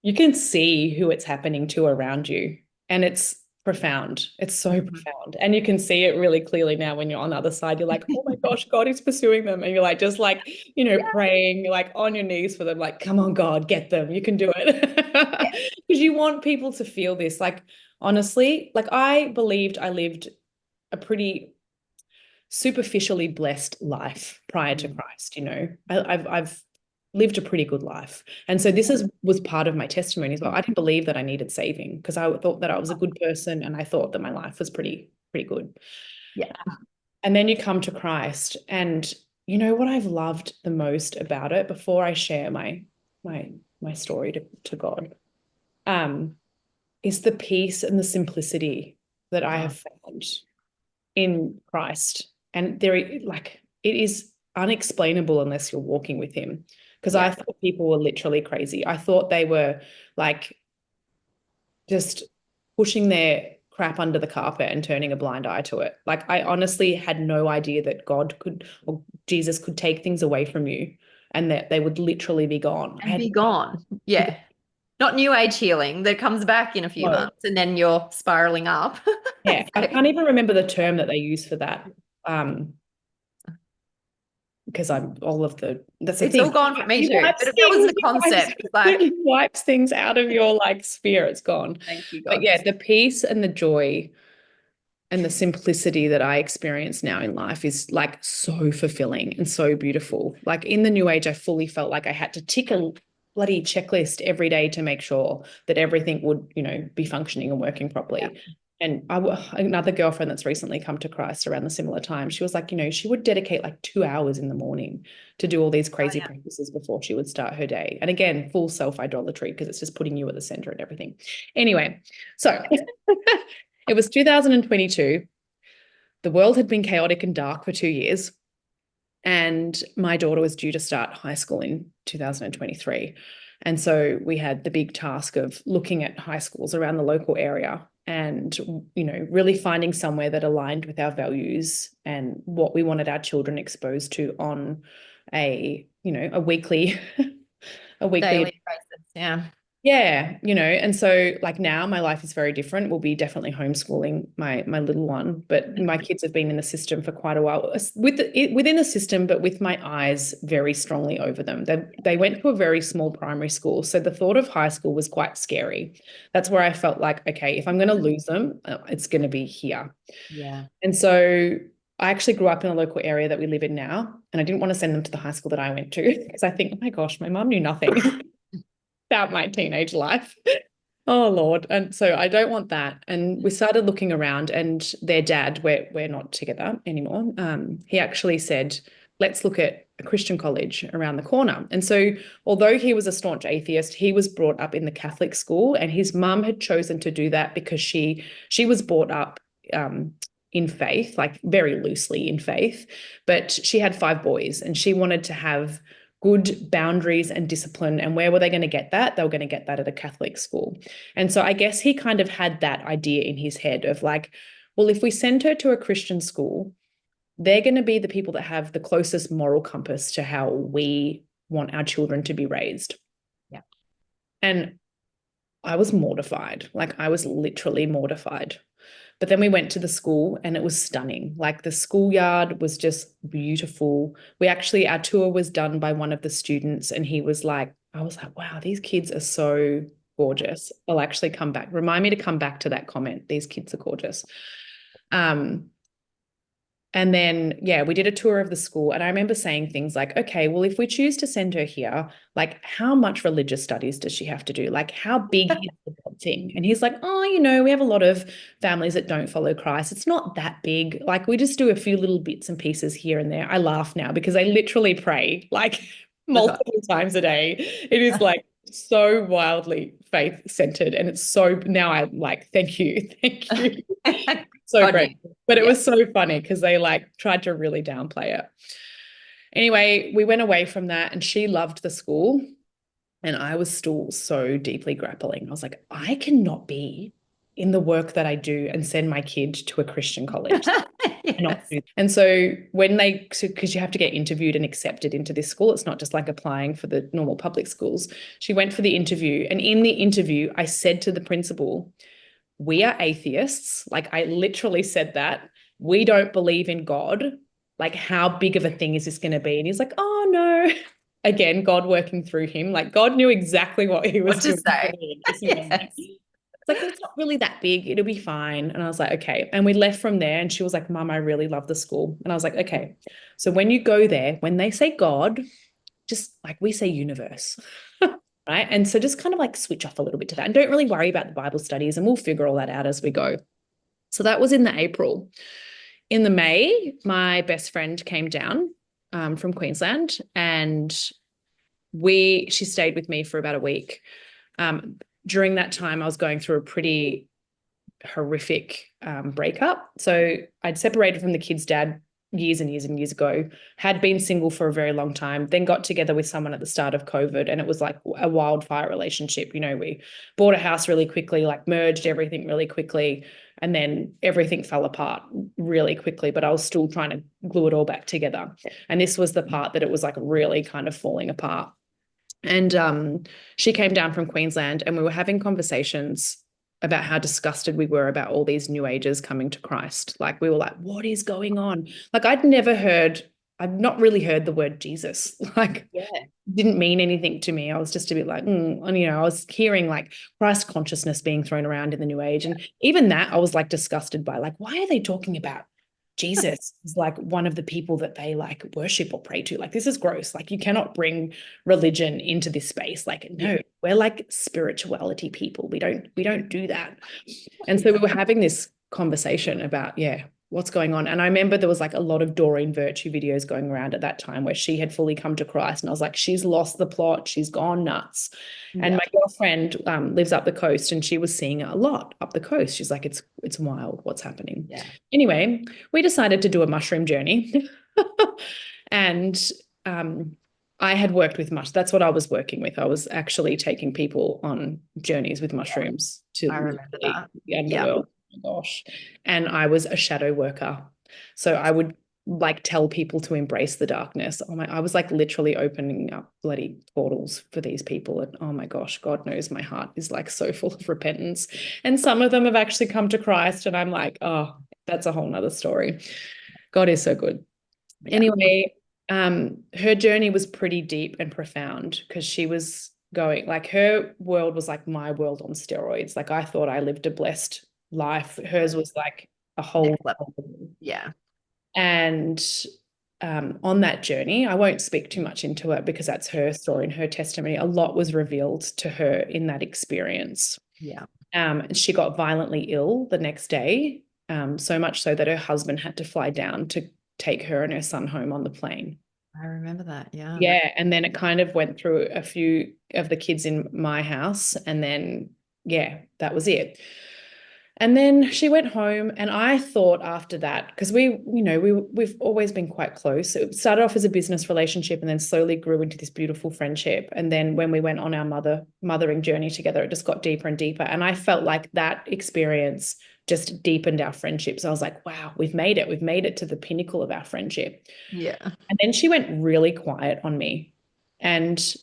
you can see who it's happening to around you. And it's profound. It's so profound. And you can see it really clearly now when you're on the other side. You're like, oh my gosh, God is pursuing them. And you're like, just like, you know, Yeah. praying, you're like on your knees for them, like, come on, God, get them. You can do it. Yeah. Because you want people to feel this. Like, honestly, like I believed I lived a pretty superficially blessed life prior to Christ. You know, I've lived a pretty good life, and so this was part of my testimony as well. I didn't believe that I needed saving because I thought that I was a good person, and I thought that my life was pretty good. Yeah. And then you come to Christ, and you know what I've loved the most about it before I share my story to God, um, is the peace and the simplicity that I have found in Christ. And like it is unexplainable unless you're walking with him. Because I thought people were literally crazy. I thought they were like just pushing their crap under the carpet and turning a blind eye to it. Like I honestly had no idea that God could or Jesus could take things away from you and that they would literally be gone. And be gone. Yeah. Not new age healing that comes back in a few months and then you're spiraling up. Yeah, I can't even remember the term that they use for that. Because I'm all of the that's the it's thing. all gone for me too. But if that was the concept, it's like it wipes things out of your like sphere, it's gone. Thank you, God. But yeah, the peace and the joy and the simplicity that I experience now in life is like so fulfilling and so beautiful. Like in the new age, I fully felt like I had to tick a bloody checklist every day to make sure that everything would, you know, be functioning and working properly. Yeah. And another girlfriend that's recently come to Christ around the similar time, she was like, you know, she would dedicate like 2 hours in the morning to do all these crazy practices before she would start her day. And again, full self-idolatry because it's just putting you at the center and everything. Anyway, so it was 2022. The world had been chaotic and dark for 2 years. And my daughter was due to start high school in 2023. And so we had the big task of looking at high schools around the local area and, you know, really finding somewhere that aligned with our values and what we wanted our children exposed to on a, you know, a weekly daily basis. Yeah. Yeah, you know, and so like now my life is very different. We'll be definitely homeschooling my little one, but my kids have been in the system for quite a while within the system, but with my eyes very strongly over them. They went to a very small primary school, so the thought of high school was quite scary. That's where I felt like, okay, if I'm going to lose them, it's going to be here. Yeah. And so I actually grew up in a local area that we live in now, and I didn't want to send them to the high school that I went to because I think, oh my gosh, my mum knew nothing about my teenage life. Oh Lord. And so I don't want that. And we started looking around, and their dad, we're not together anymore. He actually said, let's look at a Christian college around the corner. And so although he was a staunch atheist, he was brought up in the Catholic school, and his mum had chosen to do that because she was brought up in faith, like very loosely in faith, but she had 5 boys and she wanted to have good boundaries and discipline. And where were they going to get that? They were going to get that at a Catholic school. And so I guess he kind of had that idea in his head of like, well, if we send her to a Christian school, they're going to be the people that have the closest moral compass to how we want our children to be raised. Yeah. And I was mortified. Like I was literally mortified. But then we went to the school and it was stunning. Like the schoolyard was just beautiful. Our tour was done by one of the students, and he was like, I was like, wow, these kids are so gorgeous. I'll actually come back. Remind me to come back to that comment. These kids are gorgeous. And then, yeah, we did a tour of the school, and I remember saying things like, okay, well, if we choose to send her here, like how much religious studies does she have to do? Like how big is the thing? And he's like, oh, you know, we have a lot of families that don't follow Christ. It's not that big. Like we just do a few little bits and pieces here and there. I laugh now because I literally pray like multiple times a day. It is like so wildly faith-centered, and it's so now I'm like, thank you. So great. But it was so funny because they like tried to really downplay it. Anyway, we went away from that, and she loved the school, and I was still so deeply grappling. I was like, I cannot be in the work that I do and send my kid to a Christian college. Yes. And so because you have to get interviewed and accepted into this school, it's not just like applying for the normal public schools. She went for the interview, and in the interview, I said to the principal, we are atheists. Like I literally said that. We don't believe in God. Like how big of a thing is this going to be? And he's like, oh no. Again, God working through him. Like God knew exactly what he was doing. Yes. It's like, it's not really that big. It'll be fine. And I was like, okay. And we left from there, and she was like, Mum, I really love the school. And I was like, okay. So when you go there, when they say God, just like we say universe. Right. And so just kind of like switch off a little bit to that, and don't really worry about the Bible studies, and we'll figure all that out as we go. So that was in the April. In the May, my best friend came down from Queensland, and she stayed with me for about a week. During that time, I was going through a pretty horrific breakup. So I'd separated from the kid's dad years and years and years ago, had been single for a very long time, then got together with someone at the start of COVID, and it was like a wildfire relationship. You know, we bought a house really quickly, like merged everything really quickly, and then everything fell apart really quickly, but I was still trying to glue it all back together. And this was the part that it was like really kind of falling apart. And she came down from Queensland, and we were having conversations about how disgusted we were about all these new agers coming to Christ. Like, we were like, what is going on? Like, I'd not really heard the word Jesus. Like, didn't mean anything to me. I was just a bit like, and, you know, I was hearing like Christ consciousness being thrown around in the new age. And even that I was like disgusted by, like, why are they talking about Jesus is like one of the people that they like worship or pray to? Like, this is gross. Like, you cannot bring religion into this space. Like, no, we're like spirituality people. We don't do that. And so we were having this conversation about, what's going on. And I remember there was like a lot of Doreen Virtue videos going around at that time where she had fully come to Christ. And I was like, she's lost the plot. She's gone nuts. And my girlfriend lives up the coast, and she was seeing it a lot up the coast. She's like, it's wild what's happening. Anyway, we decided to do a mushroom journey. And I had worked with that's what I was working with. I was actually taking people on journeys with mushrooms to I remember that. the underworld. Oh my gosh. And I was a shadow worker. So I would like tell people to embrace the darkness. I was like literally opening up bloody portals for these people. And oh my gosh, God knows my heart is like so full of repentance. And some of them have actually come to Christ. And I'm like, oh, that's a whole nother story. God is so good. Anyway, her journey was pretty deep and profound, because she was going, like, her world was like my world on steroids. Like, I thought I lived a blessed life. Hers was like a whole level. And on that journey, I won't speak too much into it because that's her story and her testimony. A lot was revealed to her in that experience. She got violently ill the next day, so much so that her husband had to fly down to take her and her son home on the plane. I remember that. And then it kind of went through a few of the kids in my house, and then that was it. And then she went home, and I thought after that, because we've always been quite close. It started off as a business relationship and then slowly grew into this beautiful friendship. And then when we went on our mothering journey together, it just got deeper and deeper. And I felt like that experience just deepened our friendship. So I was like, wow, we've made it. We've made it to the pinnacle of our friendship. And then she went really quiet on me. And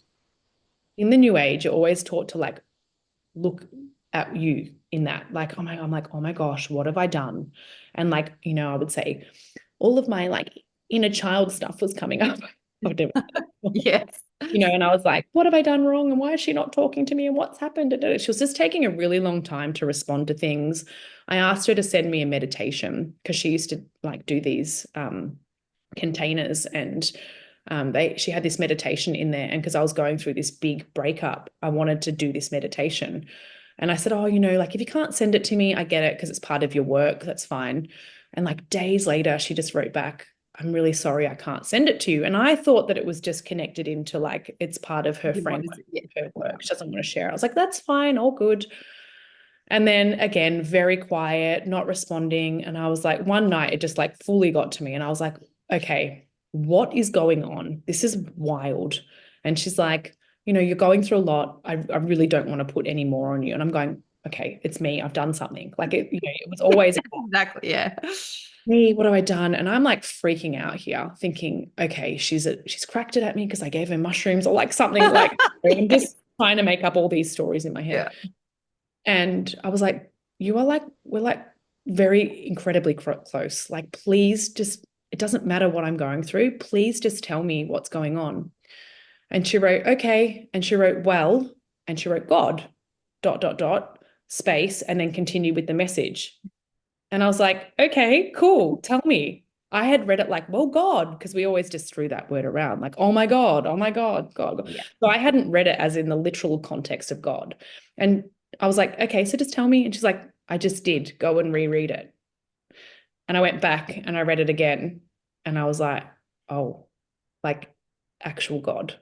in the new age, you're always taught to like look at you in that, like, I'm like, oh my gosh, what have I done? And like, you know, I would say all of my like inner child stuff was coming up. You know, and I was like, what have I done wrong? And why is she not talking to me? And what's happened? And she was just taking a really long time to respond to things. I asked her to send me a meditation, because she used to like do these containers, and she had this meditation in there. And because I was going through this big breakup, I wanted to do this meditation. And I said, oh, you know, like, if you can't send it to me, I get it, because it's part of your work. That's fine. And like days later, she just wrote back, I'm really sorry, I can't send it to you. And I thought that it was just connected into like, it's part of her framework, her work. She doesn't want to share. I was like, that's fine, all good. And then again, very quiet, not responding. And I was like, one night it just like fully got to me. And I was like, okay, what is going on? This is wild. And she's like, you know, you're going through a lot. I really don't want to put any more on you. And I'm going, okay, it's me. I've done something. Like, it was always exactly. Me, what have I done? And I'm like freaking out here, thinking, okay, she's cracked it at me because I gave her mushrooms or like something. Like, I'm just trying to make up all these stories in my head. And I was like, we're like very incredibly close. Like, please just, it doesn't matter what I'm going through. Please just tell me what's going on. And she wrote, okay. And she wrote, well, and she wrote, God, ... space, and then continue with the message. And I was like, okay, cool. Tell me. I had read it like, well, God, because we always just threw that word around, like, oh my God, God. So I hadn't read it as in the literal context of God. And I was like, okay, so just tell me. And she's like, I just did. Go and reread it. And I went back and I read it again. And I was like, oh, like actual God.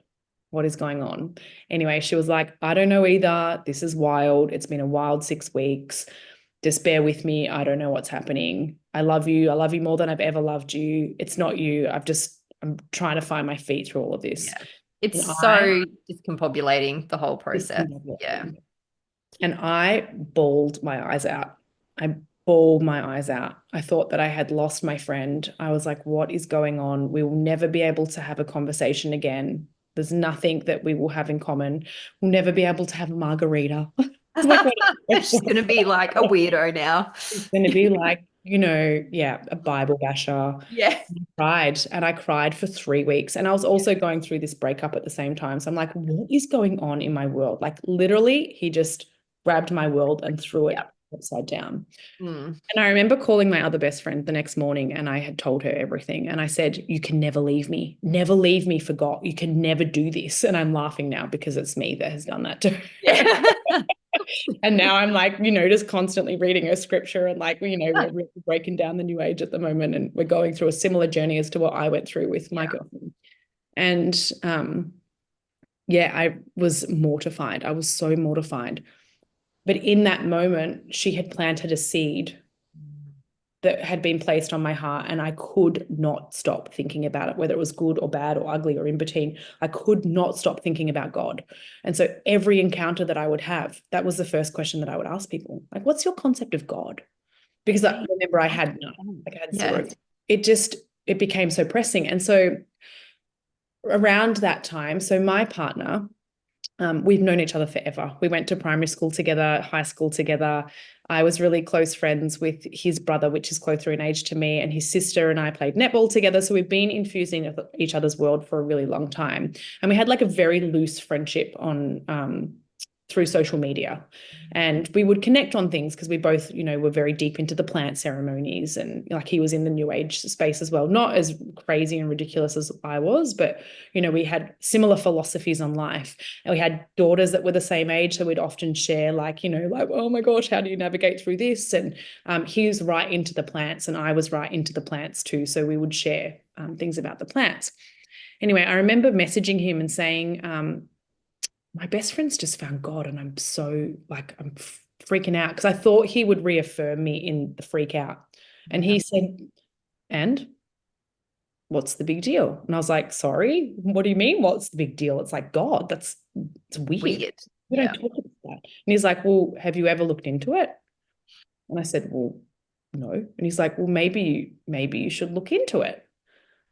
What is going on? Anyway, she was like, I don't know either. This is wild. It's been a wild 6 weeks. Just bear with me. I don't know what's happening. I love you. I love you more than I've ever loved you. It's not you. I'm trying to find my feet through all of this. Yeah. It's And so discombobulating, the whole process. Yeah. And I bawled my eyes out. I bawled my eyes out. I thought that I had lost my friend. I was like, what is going on? We will never be able to have a conversation again. There's nothing that we will have in common. We'll never be able to have a margarita. It's like, She's going to be like a weirdo now. it's going to be like, yeah, a Bible basher. Yeah. I cried for 3 weeks. And I was also going through this breakup at the same time. So I'm like, what is going on in my world? Like literally, he just grabbed my world and threw it upside down. And I remember calling my other best friend the next morning, and I had told her everything. And I said, you can never leave me for God. You can never do this. And I'm laughing now because it's me that has done that to her. Yeah. And now I'm like, just constantly reading her scripture, and like, we're really breaking down the new age at the moment, and we're going through a similar journey as to what I went through with my girlfriend. And I was mortified. I was so mortified. But in that moment, she had planted a seed that had been placed on my heart, and I could not stop thinking about it, whether it was good or bad or ugly or in between. I could not stop thinking about God. And so every encounter that I would have, that was the first question that I would ask people, like, what's your concept of God? Because I remember I had none, like I had zero. It became so pressing. And so around that time, so my partner, we've known each other forever. We went to primary school together, high school together. I was really close friends with his brother, which is closer in age to me, and his sister and I played netball together. So we've been infusing each other's world for a really long time. And we had like a very loose friendship on through social media. And we would connect on things because we both, were very deep into the plant ceremonies, and like he was in the new age space as well. Not as crazy and ridiculous as I was, but, we had similar philosophies on life. And we had daughters that were the same age. So we'd often share like, oh my gosh, how do you navigate through this? And he was right into the plants and I was right into the plants too. So we would share things about the plants. Anyway, I remember messaging him and saying, my best friend's just found God, and I'm so like, I'm freaking out, because I thought he would reaffirm me in the freak out. And he said, and what's the big deal? And I was like, sorry, what do you mean? What's the big deal? It's like, God, it's weird. We don't talk about that. And he's like, well, have you ever looked into it? And I said, well, no. And he's like, well, maybe you should look into it.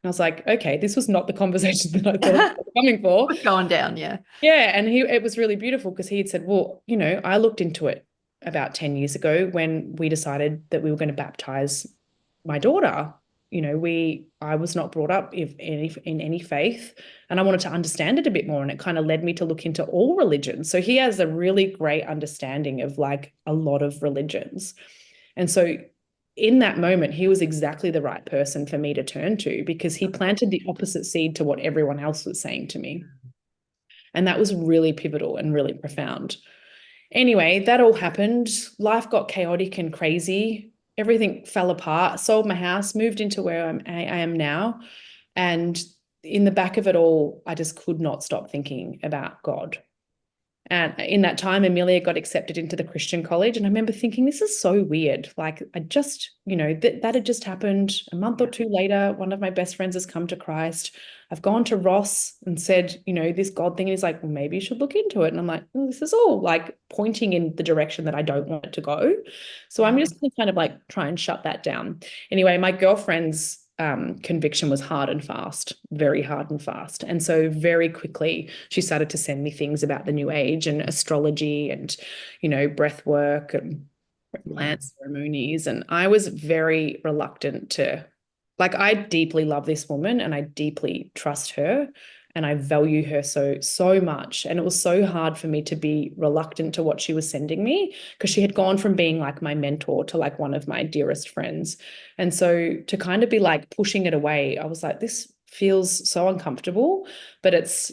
And I was like, okay, this was not the conversation that I thought I was coming for. It's going down, yeah. Yeah, and it was really beautiful because he had said, well, I looked into it about 10 years ago when we decided that we were going to baptize my daughter. I was not brought up in any faith, and I wanted to understand it a bit more, and it kind of led me to look into all religions. So he has a really great understanding of like a lot of religions. And so in that moment, he was exactly the right person for me to turn to, because he planted the opposite seed to what everyone else was saying to me. And that was really pivotal and really profound. Anyway, that all happened. Life got chaotic and crazy. Everything fell apart. Sold my house, moved into where I am now. And in the back of it all, I just could not stop thinking about God. And in that time, Amelia got accepted into the Christian college. And I remember thinking, this is so weird. Like, I just, that had just happened. A month or two later, one of my best friends has come to Christ. I've gone to Ross and said, this God thing. And he's like, well, maybe you should look into it. And I'm like, well, this is all like pointing in the direction that I don't want it to go. So I'm just going to kind of like try and shut that down. Anyway, my girlfriend's conviction was hard and fast, very hard and fast. And so very quickly she started to send me things about the new age and astrology and, breath work and plant ceremonies. And I was very reluctant to, like, I deeply love this woman and I deeply trust her and I value her so much. And it was so hard for me to be reluctant to what she was sending me, because she had gone from being like my mentor to like one of my dearest friends. And so to kind of be like pushing it away, I was like, this feels so uncomfortable, but it's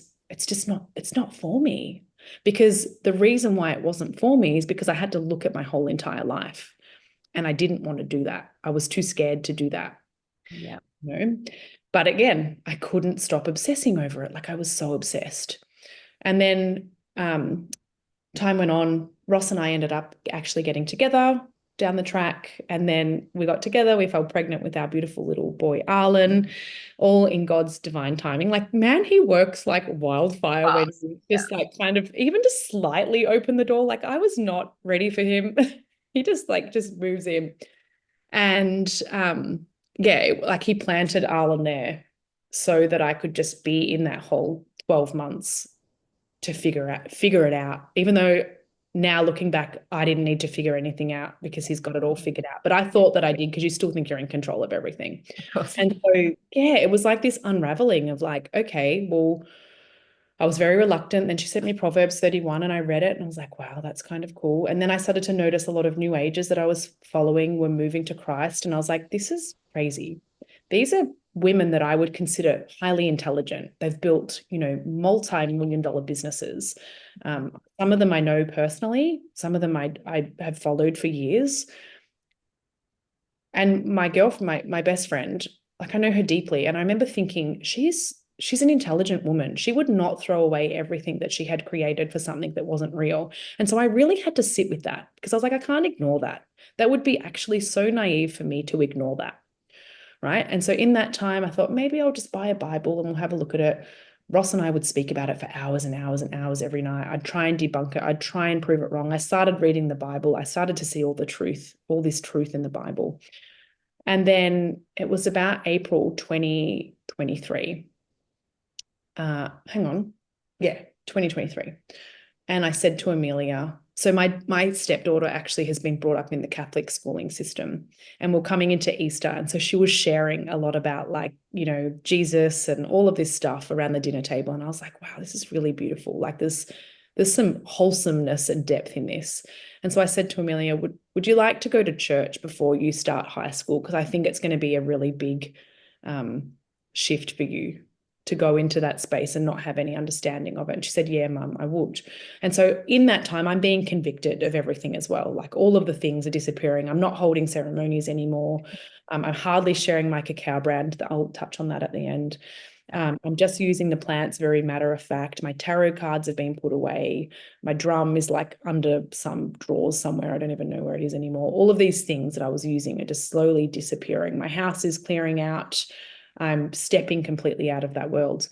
not for me. Because the reason why it wasn't for me is because I had to look at my whole entire life, and I didn't want to do that. I was too scared to do that. Yeah. But again, I couldn't stop obsessing over it. Like I was so obsessed. And then time went on. Ross and I ended up actually getting together down the track. And then we got together. We fell pregnant with our beautiful little boy, Arlen, all in God's divine timing. Like, man, he works like wildfire when he just like kind of even just slightly open the door. Like I was not ready for him. He just moves in. And yeah, like he planted Arlen there so that I could just be in that whole 12 months to figure it out, even though now looking back, I didn't need to figure anything out because he's got it all figured out. But I thought that I did, because you still think you're in control of everything. And so, yeah, it was like this unraveling of like, okay, well, I was very reluctant. Then she sent me Proverbs 31 and I read it and I was like, wow, that's kind of cool. And then I started to notice a lot of new ages that I was following were moving to Christ. And I was like, this is crazy. These are women that I would consider highly intelligent. They've built, multi-million-dollar businesses. Some of them I know personally. Some of them I have followed for years. And my girlfriend, my best friend, like I know her deeply. And I remember thinking, she's an intelligent woman. She would not throw away everything that she had created for something that wasn't real. And so I really had to sit with that because I was like, I can't ignore that. That would be actually so naive for me to ignore that. Right. And so in that time, I thought maybe I'll just buy a Bible and we'll have a look at it. Ross and I would speak about it for hours and hours and hours every night. I'd try and debunk it. I'd try and prove it wrong. I started reading the Bible. I started to see all this truth in the Bible. And then it was about April 2023. Hang on. Yeah, 2023. And I said to Amelia, so my stepdaughter actually has been brought up in the Catholic schooling system, and we're coming into Easter. And so she was sharing a lot about Jesus and all of this stuff around the dinner table. And I was like, wow, this is really beautiful. Like there's some wholesomeness and depth in this. And so I said to Amelia, would you like to go to church before you start high school? Because I think it's going to be a really big shift for you to go into that space and not have any understanding of it. And she said, yeah, Mum, I would. And so in that time, I'm being convicted of everything as well. Like all of the things are disappearing. I'm not holding ceremonies anymore. I'm hardly sharing my cacao brand. I'll touch on that at the end. I'm just using the plants very matter of fact. My tarot cards have been put away. My drum is like under some drawers somewhere. I don't even know where it is anymore. All of these things that I was using are just slowly disappearing. My house is clearing out. I'm stepping completely out of that world.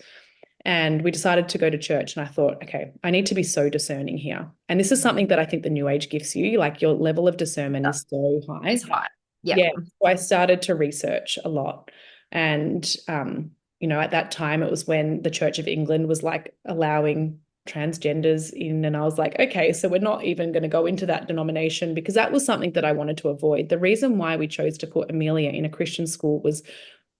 And we decided to go to church. And I thought, okay, I need to be so discerning here. And this is something that I think the New Age gives you. Like your level of discernment is so high. It's high. Yeah. So I started to research a lot. And, at that time, it was when the Church of England was like allowing transgenders in. And I was like, okay, so we're not even going to go into that denomination, because that was something that I wanted to avoid. The reason why we chose to put Amelia in a Christian school was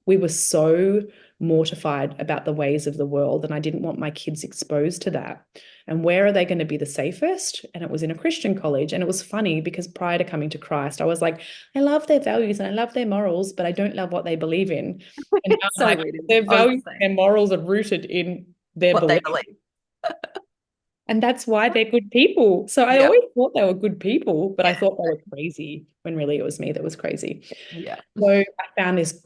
we were so mortified about the ways of the world, and I didn't want my kids exposed to that. And where are they going to be the safest? And it was in a Christian college. And it was funny because prior to coming to Christ, I was like, I love their values and I love their morals, but I don't love what they believe in. And So like, their values and their morals are rooted in their what belief. they believe. And that's why they're good people. So I always thought they were good people, but I thought they were crazy, when really it was me that was crazy. Yeah. So I found this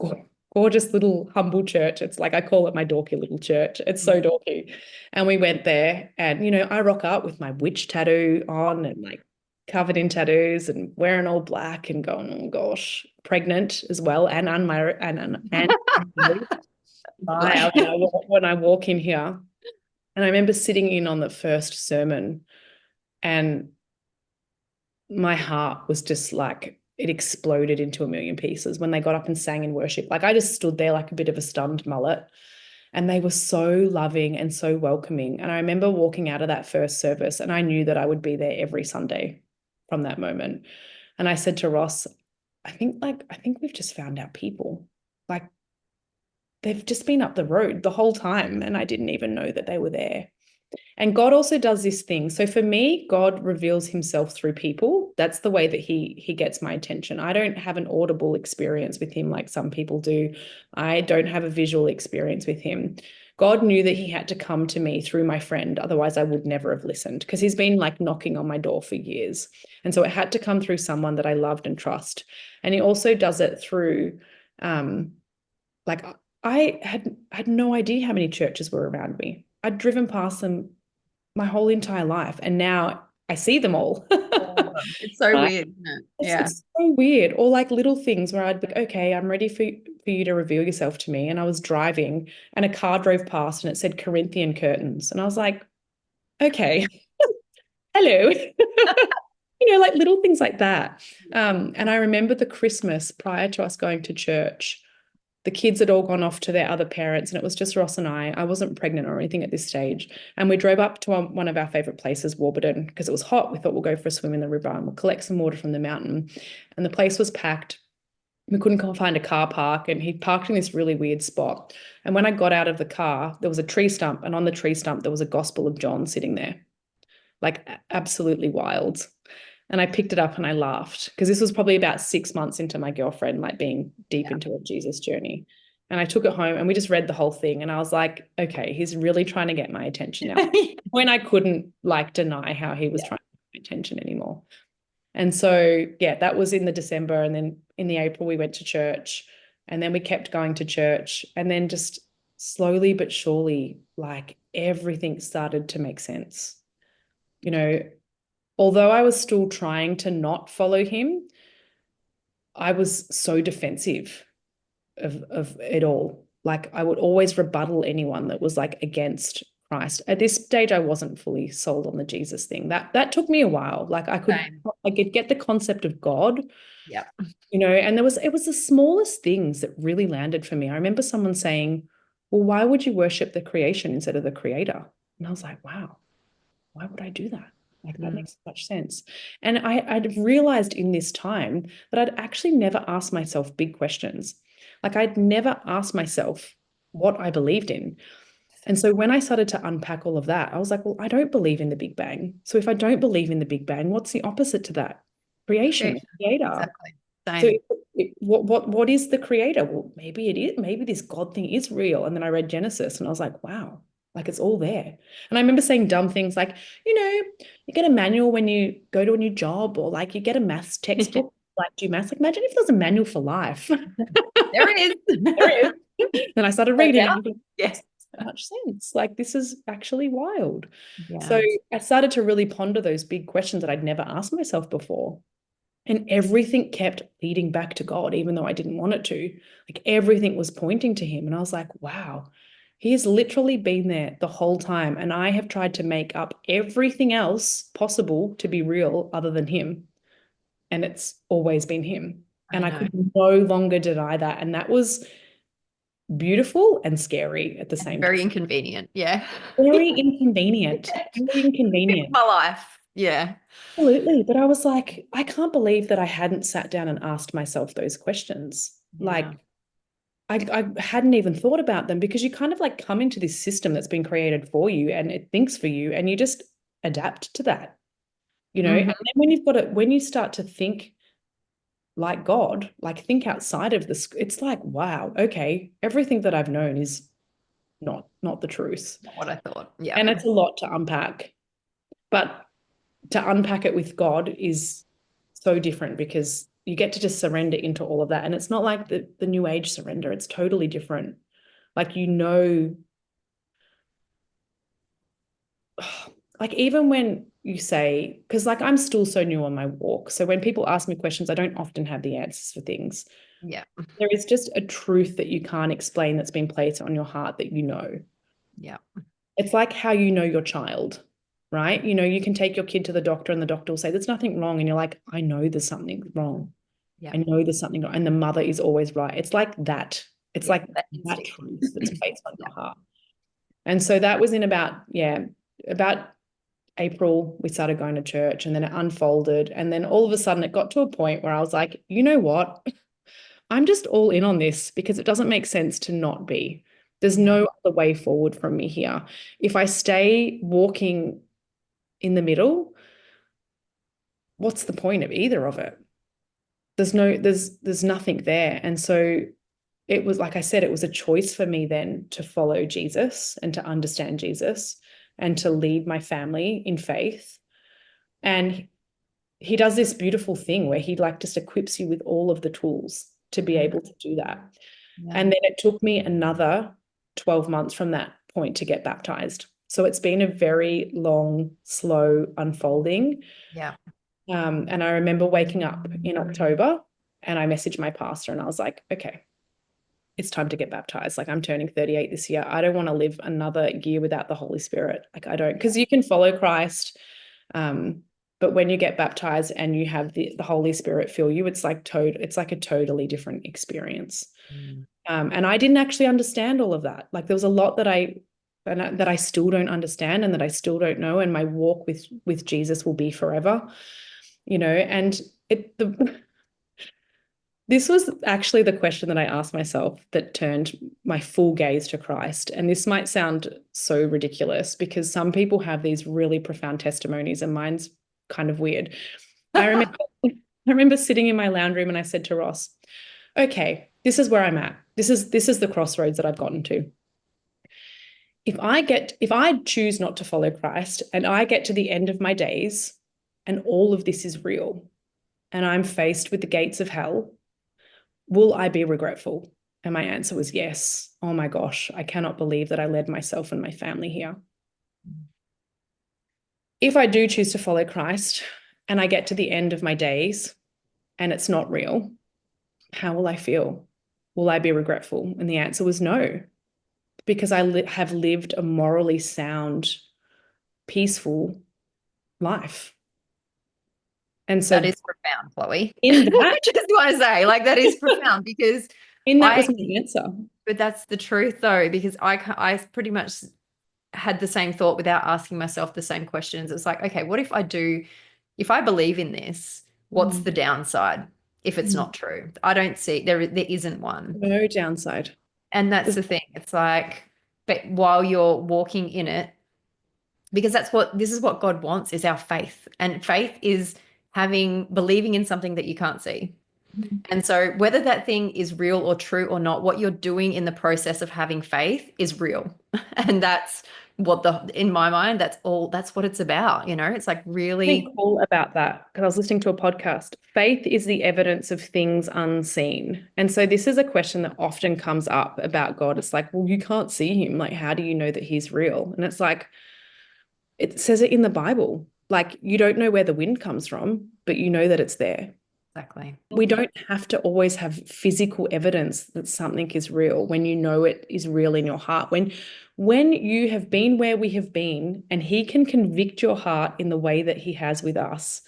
gorgeous little humble church. It's like, I call it my dorky little church. It's so dorky. And we went there, and, I rock up with my witch tattoo on and like covered in tattoos and wearing all black and going, oh gosh, pregnant as well and unmarried and when I walk in here. And I remember sitting in on the first sermon, and my heart was just like, it exploded into a million pieces when they got up and sang in worship. Like I just stood there like a bit of a stunned mullet, and they were so loving and so welcoming. And I remember walking out of that first service, and I knew that I would be there every Sunday from that moment. And I said to Ross, I think we've just found our people. Like they've just been up the road the whole time, and I didn't even know that they were there. And God also does this thing. So for me, God reveals himself through people. That's the way that he gets my attention. I don't have an audible experience with him like some people do. I don't have a visual experience with him. God knew that he had to come to me through my friend. Otherwise, I would never have listened, because he's been like knocking on my door for years. And so it had to come through someone that I loved and trust. And he also does it through, like, I had no idea how many churches were around me. I'd driven past them my whole entire life, and now I see them all. All of them. It's so Right? weird, isn't it? It's, Yeah. it's so weird. Or like little things where I'd be like, okay, I'm ready for you to reveal yourself to me. And I was driving and a car drove past and it said Corinthian curtains. And I was like, okay, hello. Like little things like that. And I remember the Christmas prior to us going to church, the kids had all gone off to their other parents, and it was just Ross and I. I wasn't pregnant or anything at this stage. And we drove up to one of our favorite places, Warburton, because it was hot. We thought we'll go for a swim in the river and we'll collect some water from the mountain. And the place was packed. We couldn't go find a car park, and he parked in this really weird spot. And when I got out of the car, there was a tree stump, and on the tree stump, there was a Gospel of John sitting there, like absolutely wild. And I picked it up and I laughed because this was probably about 6 months into my girlfriend, like being deep into a Jesus journey. And I took it home and we just read the whole thing. And I was like, okay, he's really trying to get my attention now. When I couldn't like deny how he was trying to get my attention anymore. And so, yeah, that was in the December. And then in the April, we went to church, and then we kept going to church. And then just slowly but surely, like everything started to make sense. Although I was still trying to not follow him, I was so defensive of it all. Like I would always rebuttal anyone that was like against Christ. At this stage, I wasn't fully sold on the Jesus thing. That took me a while. Like I could get the concept of God. Yeah. And it was the smallest things that really landed for me. I remember someone saying, well, why would you worship the creation instead of the creator? And I was like, wow, why would I do that? Like that makes so much sense. And I'd realized in this time that I'd actually never asked myself big questions. Like I'd never asked myself what I believed in. And so when I started to unpack all of that, I was like, well, I don't believe in the Big Bang. So if I don't believe in the Big Bang, what's the opposite to that? Creation, creator. Exactly. Same. So what is the creator? Well, maybe it is, maybe this God thing is real. And then I read Genesis and I was like, wow, like it's all there. And I remember saying dumb things like, you get a manual when you go to a new job, or like you get a maths textbook, like do maths. Like imagine if there's a manual for life. There it is. There it is. Then I started reading. Yes. So much sense. Like this is actually wild. Yeah. So I started to really ponder those big questions that I'd never asked myself before. And everything kept leading back to God, even though I didn't want it to. Like everything was pointing to him. And I was like, wow, he has literally been there the whole time. And I have tried to make up everything else possible to be real other than him. And it's always been him. And I could no longer deny that. And that was beautiful and scary at the same time. Very inconvenient. Yeah. Very inconvenient. Very inconvenient. My life. Yeah. Absolutely. But I was like, I can't believe that I hadn't sat down and asked myself those questions. Yeah. Like, I hadn't even thought about them, because you kind of like come into this system that's been created for you and it thinks for you, and you just adapt to that, And then when you start to think like God, like think outside of this, it's like, wow, okay, everything that I've known is not the truth. Not what I thought. Yeah. And it's a lot to unpack. But to unpack it with God is so different, because you get to just surrender into all of that. And it's not like the new age surrender. It's totally different. Like, like even when you say, because like I'm still so new on my walk. So when people ask me questions, I don't often have the answers for things. Yeah. There is just a truth that you can't explain that's been placed on your heart that Yeah. It's like how your child, right? You can take your kid to the doctor and the doctor will say, there's nothing wrong. And you're like, I know there's something wrong. Yeah. I know there's something wrong. And the mother is always right. It's like that. It's like that truth that's placed on your heart. And so that was in about April, we started going to church, and then it unfolded. And then all of a sudden it got to a point where I was like, you know what? I'm just all in on this, because it doesn't make sense to not be. There's no other way forward from me here. If I stay walking in the middle, what's the point of either of it? There's nothing there. And so it was, like I said, it was a choice for me then to follow Jesus and to understand Jesus and to lead my family in faith. And he does this beautiful thing where he like just equips you with all of the tools to be able to do that. And then it took me another 12 months from that point to get baptized. So it's been a very long, slow unfolding. Yeah. And I remember waking up in October and I messaged my pastor and I was like, okay, it's time to get baptized. Like, I'm turning 38 this year. I don't want to live another year without the Holy Spirit. Like, I don't, because you can follow Christ. But when you get baptized and you have the Holy Spirit fill you, it's like a totally different experience. And I didn't actually understand all of that. Like, there was a lot that I still don't understand and that I still don't know. And my walk with Jesus will be forever, and this was actually the question that I asked myself that turned my full gaze to Christ. And this might sound so ridiculous because some people have these really profound testimonies and mine's kind of weird. I remember sitting in my lounge room and I said to Ross, okay, this is where I'm at. This is the crossroads that I've gotten to. If I choose not to follow Christ and I get to the end of my days and all of this is real and I'm faced with the gates of hell, will I be regretful? And my answer was yes. Oh my gosh, I cannot believe that I led myself and my family here. If I do choose to follow Christ and I get to the end of my days and it's not real, how will I feel? Will I be regretful? And the answer was no, because I have lived a morally sound, peaceful life. And so that is profound, Chloe. In that, I just want to say, like, that is profound because was my answer. But that's the truth, though, because I pretty much had the same thought without asking myself the same questions. It's like, okay, what if I believe in this, what's the downside if it's not true? I don't see there isn't one. No downside. And that's the thing. It's like, but while you're walking in it, because this is what God wants, is our faith. And faith is believing in something that you can't see. And so whether that thing is real or true or not, what you're doing in the process of having faith is real. And that's in my mind, that's what it's about. It's like really all about that, because I was listening to a podcast. Faith is the evidence of things unseen. And so this is a question that often comes up about God. It's like, well, you can't see him. Like, how do you know that he's real? And it's like, it says it in the Bible. Like, you don't know where the wind comes from, but you know that it's there. Exactly. We don't have to always have physical evidence that something is real when you know it is real in your heart. When you have been where we have been and he can convict your heart in the way that he has with us,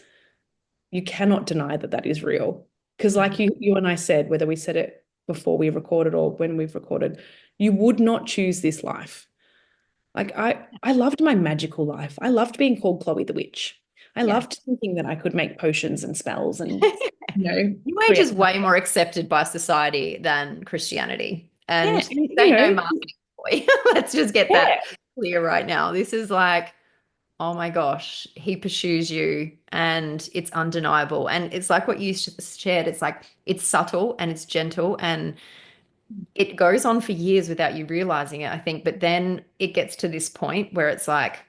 you cannot deny that that is real. Because like you and I said, whether we said it before we recorded or when we've recorded, you would not choose this life. Like, I loved my magical life. I loved being called Chloe the Witch. I loved thinking that I could make potions and spells and, New Age is way more accepted by society than Christianity. And they know marketing boy. Let's just get that clear right now. This is like, oh my gosh, he pursues you and it's undeniable. And it's like what you shared. It's like, it's subtle and it's gentle and it goes on for years without you realizing it, I think. But then it gets to this point where it's like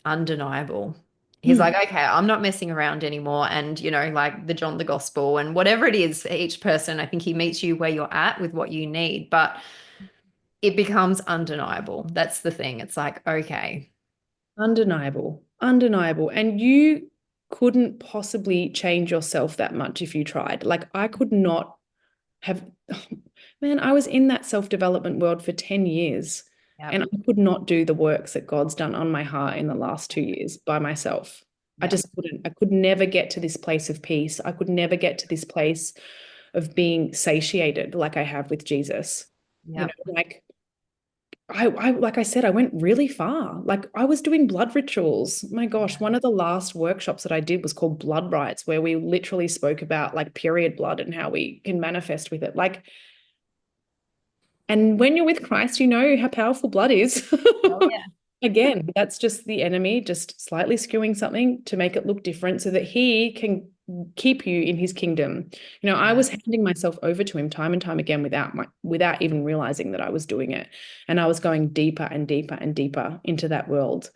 undeniable. He's like, okay, I'm not messing around anymore. And, like the John the Gospel and whatever it is for each person, I think he meets you where you're at with what you need. But it becomes undeniable. That's the thing. It's like, okay. Undeniable. And you couldn't possibly change yourself that much if you tried. Like, I could not have, man, I was in that self-development world for 10 years. Yep. And I could not do the works that God's done on my heart in the last 2 years by myself. Yep. I just couldn't. I could never get to this place of peace. I could never get to this place of being satiated like I have with Jesus. Yep. Like I said, I went really far. Like, I was doing blood rituals. My gosh, one of the last workshops that I did was called Blood Rites, where we literally spoke about like period blood and how we can manifest with it. Like, and when you're with Christ, you know how powerful blood is. Oh, yeah. Again, that's just the enemy just slightly skewing something to make it look different so that he can keep you in his kingdom. I was handing myself over to him time and time again without even realizing that I was doing it. And I was going deeper and deeper and deeper into that world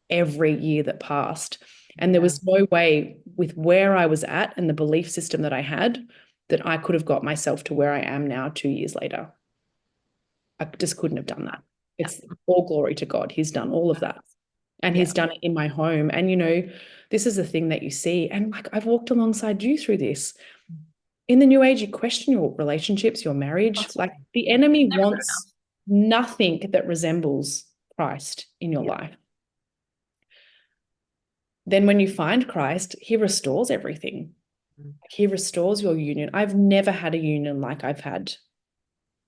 every year that passed. And there was no way with where I was at and the belief system that I had that I could have got myself to where I am now 2 years later. I just couldn't have done that. It's all glory to God. He's done all of that. And he's done it in my home. And, this is the thing that you see. And like, I've walked alongside you through this. In the new age, you question your relationships, your marriage. That's like right. the enemy wants nothing that resembles Christ in your life. Then when you find Christ, he restores everything. He restores your union. I've never had a union like I've had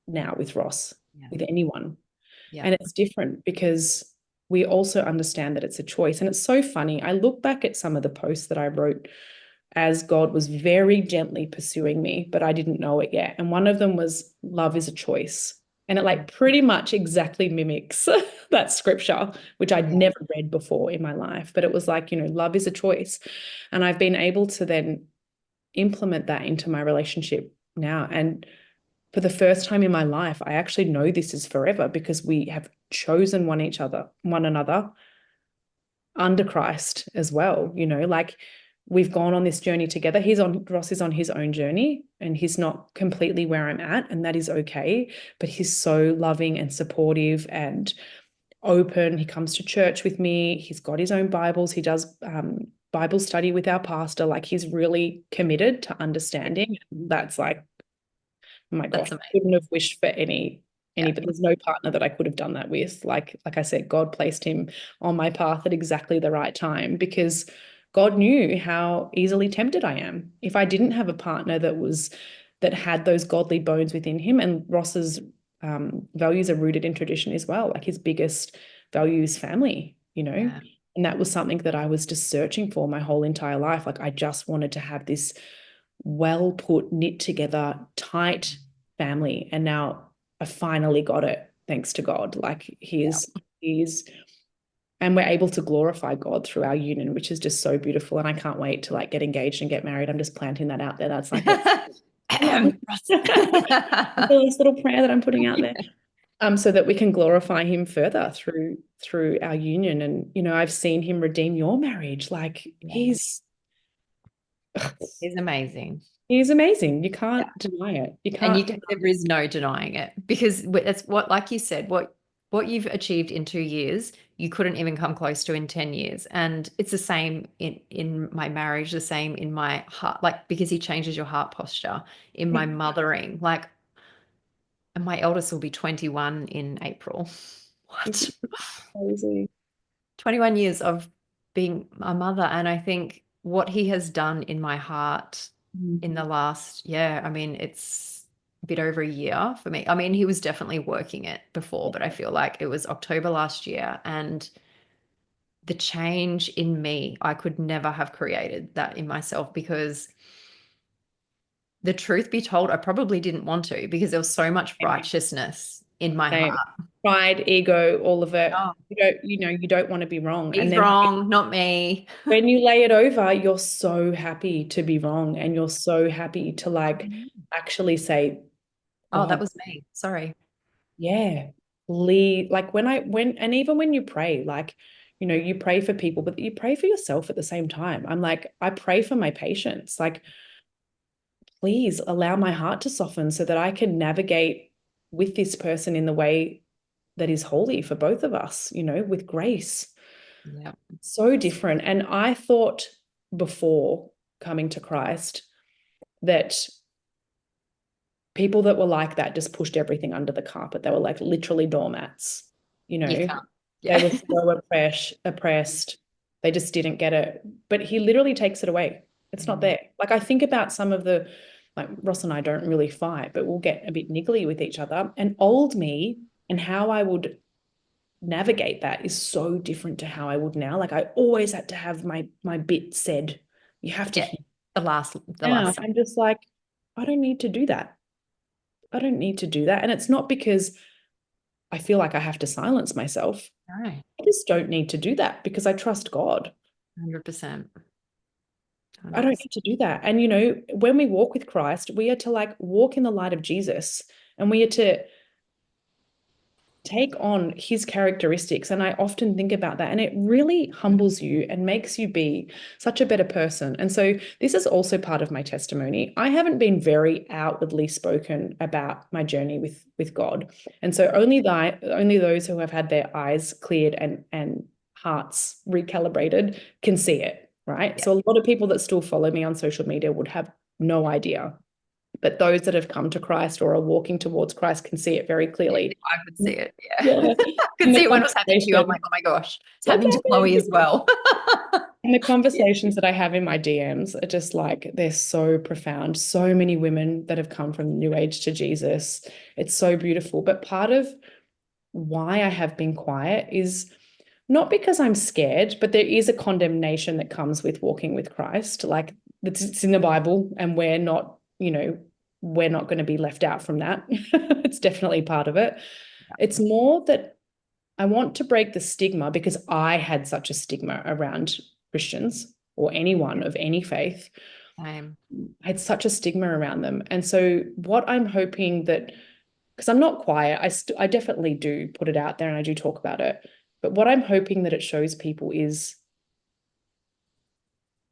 now with Ross, with anyone. And it's different because we also understand that it's a choice. And it's so funny. I look back at some of the posts that I wrote as God was very gently pursuing me, but I didn't know it yet. And one of them was love is a choice. And it like pretty much exactly mimics that scripture, which I'd never read before in my life. But it was like, love is a choice. And I've been able to then implement that into my relationship now. And for the first time in my life, I actually know this is forever because we have chosen one another under Christ as well. Like we've gone on this journey together. Ross is on his own journey and he's not completely where I'm at, and that is okay. But he's so loving and supportive and open. He comes to church with me. He's got his own Bibles. He does Bible study with our pastor. Like he's really committed to understanding. That's like, oh my gosh, I couldn't have wished for any, but there's no partner that I could have done that with. Like I said, God placed him on my path at exactly the right time because God knew how easily tempted I am. If I didn't have a partner that had those godly bones within him, and Ross's values are rooted in tradition as well. Like his biggest value is family, and that was something that I was just searching for my whole entire life. Like I just wanted to have this well put, knit together, tight family. And now I finally got it, thanks to God. Like he's, and we're able to glorify God through our union, which is just so beautiful. And I can't wait to like get engaged and get married. I'm just planting that out there. That's like this little prayer that I'm putting out there. So that we can glorify him further through our union. And, I've seen him redeem your marriage. Like he's amazing. He's amazing. You can't deny it. You can't. And there is no denying it because that's what, like you said, what you've achieved in 2 years, you couldn't even come close to in 10 years. And it's the same in my marriage, the same in my heart, like because he changes your heart posture in my mothering. Like, and my eldest will be 21 in April. What? Crazy. 21 years of being a mother. And I think what he has done in my heart in the last, it's a bit over a year for me. I mean, he was definitely working it before, but I feel like it was October last year. And the change in me, I could never have created that in myself because the truth be told, I probably didn't want to because there was so much righteousness in my heart. Pride, ego, all of it. Oh. You don't want to be wrong. He's wrong, not me. When you lay it over, you're so happy to be wrong, and you're so happy to like actually say, oh, that was me. Sorry. Yeah. Like and even when you pray, like, you pray for people, but you pray for yourself at the same time. I'm like, I pray for my patients. Like, please allow my heart to soften so that I can navigate with this person in the way that is holy for both of us, with grace. Yeah. So different. And I thought before coming to Christ that people that were like that just pushed everything under the carpet. They were like literally doormats, They were so oppressed. They just didn't get it. But he literally takes it away. It's not there. Like I think about some of like Ross and I don't really fight, but we'll get a bit niggly with each other. And old me and how I would navigate that is so different to how I would now. Like I always had to have my bit said. You have to hear the last. I'm just like, I don't need to do that. I don't need to do that. And it's not because I feel like I have to silence myself. No. I just don't need to do that because I trust God. 100%. I don't need to do that. And, when we walk with Christ, we are to like walk in the light of Jesus, and we are to take on his characteristics. And I often think about that, and it really humbles you and makes you be such a better person. And so this is also part of my testimony. I haven't been very outwardly spoken about my journey with God. And so only those who have had their eyes cleared and hearts recalibrated can see it, right? Yeah. So a lot of people that still follow me on social media would have no idea. But those that have come to Christ or are walking towards Christ can see it very clearly. I could see it. Yeah. Yeah. I could And the see it when it was happening to you. I'm conversation, like, oh my gosh, it's what's happening to Chloe happening? as well. And the conversations that I have in my DMs are just like, they're so profound. So many women that have come from New Age to Jesus. It's so beautiful. But part of why I have been quiet is not because I'm scared, but there is a condemnation that comes with walking with Christ. Like it's in the Bible, and we're not going to be left out from that. It's definitely part of it. It's more that I want to break the stigma, because I had such a stigma around Christians or anyone of any faith. Same. I had such a stigma around them. And so what I'm hoping that, because I'm not quiet, I definitely do put it out there and I do talk about it. But what I'm hoping that it shows people is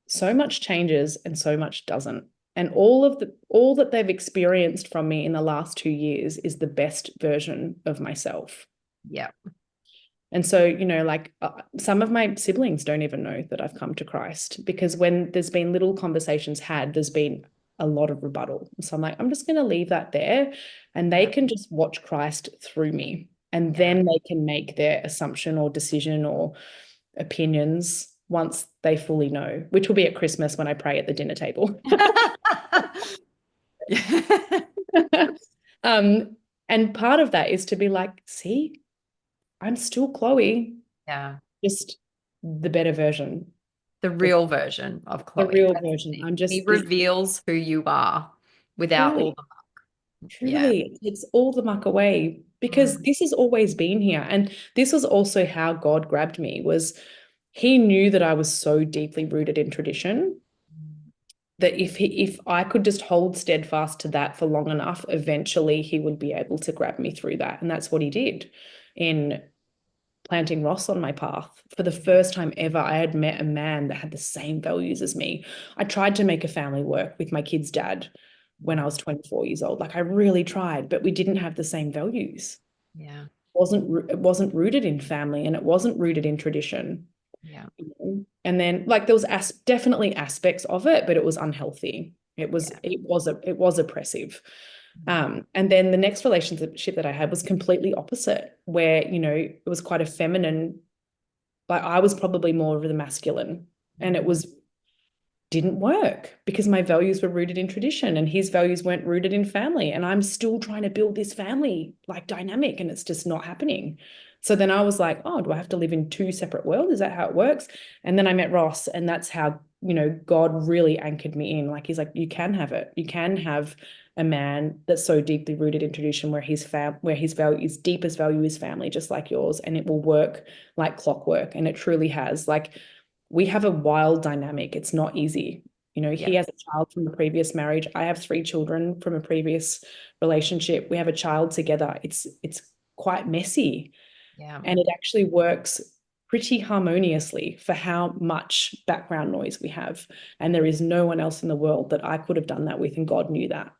so much changes and so much doesn't. And all that they've experienced from me in the last 2 years is the best version of myself. Yeah. And so, some of my siblings don't even know that I've come to Christ, because when there's been little conversations had, there's been a lot of rebuttal. So I'm like, I'm just going to leave that there, and they can just watch Christ through me, and then they can make their assumption or decision or opinions once they fully know, which will be at Christmas when I pray at the dinner table. And part of that is to be like, see, I'm still Chloe. Yeah. Just the better version. The real version of Chloe. The real version. I'm just He reveals who you are without all the muck. Truly, it takes all the muck away, because this has always been here. And this was also how God grabbed me, was he knew that I was so deeply rooted in tradition that if I could just hold steadfast to that for long enough, eventually he would be able to grab me through that. And that's what he did in planting Ross on my path. For the first time ever, I had met a man that had the same values as me. I tried to make a family work with my kid's dad when I was 24 years old. Like I really tried, but we didn't have the same values. Yeah. It wasn't rooted in family, and it wasn't rooted in tradition. Yeah. And then there was definitely aspects of it, but it was unhealthy. It was oppressive. And then the next relationship that I had was completely opposite, where, it was quite a feminine, like I was probably more of the masculine, and it didn't work because my values were rooted in tradition and his values weren't rooted in family. And I'm still trying to build this family like dynamic, and it's just not happening. So then I was like, oh, do I have to live in two separate worlds? Is that how it works? And then I met Ross, and that's how, God really anchored me in. Like, he's like, you can have it. You can have a man that's so deeply rooted in tradition, where his value, his deepest value is family, just like yours, and it will work like clockwork. And it truly has. Like, we have a wild dynamic. It's not easy. He has a child from a previous marriage. I have 3 children from a previous relationship. We have a child together. It's quite messy. Yeah. And it actually works pretty harmoniously for how much background noise we have. And there is no one else in the world that I could have done that with. And God knew that.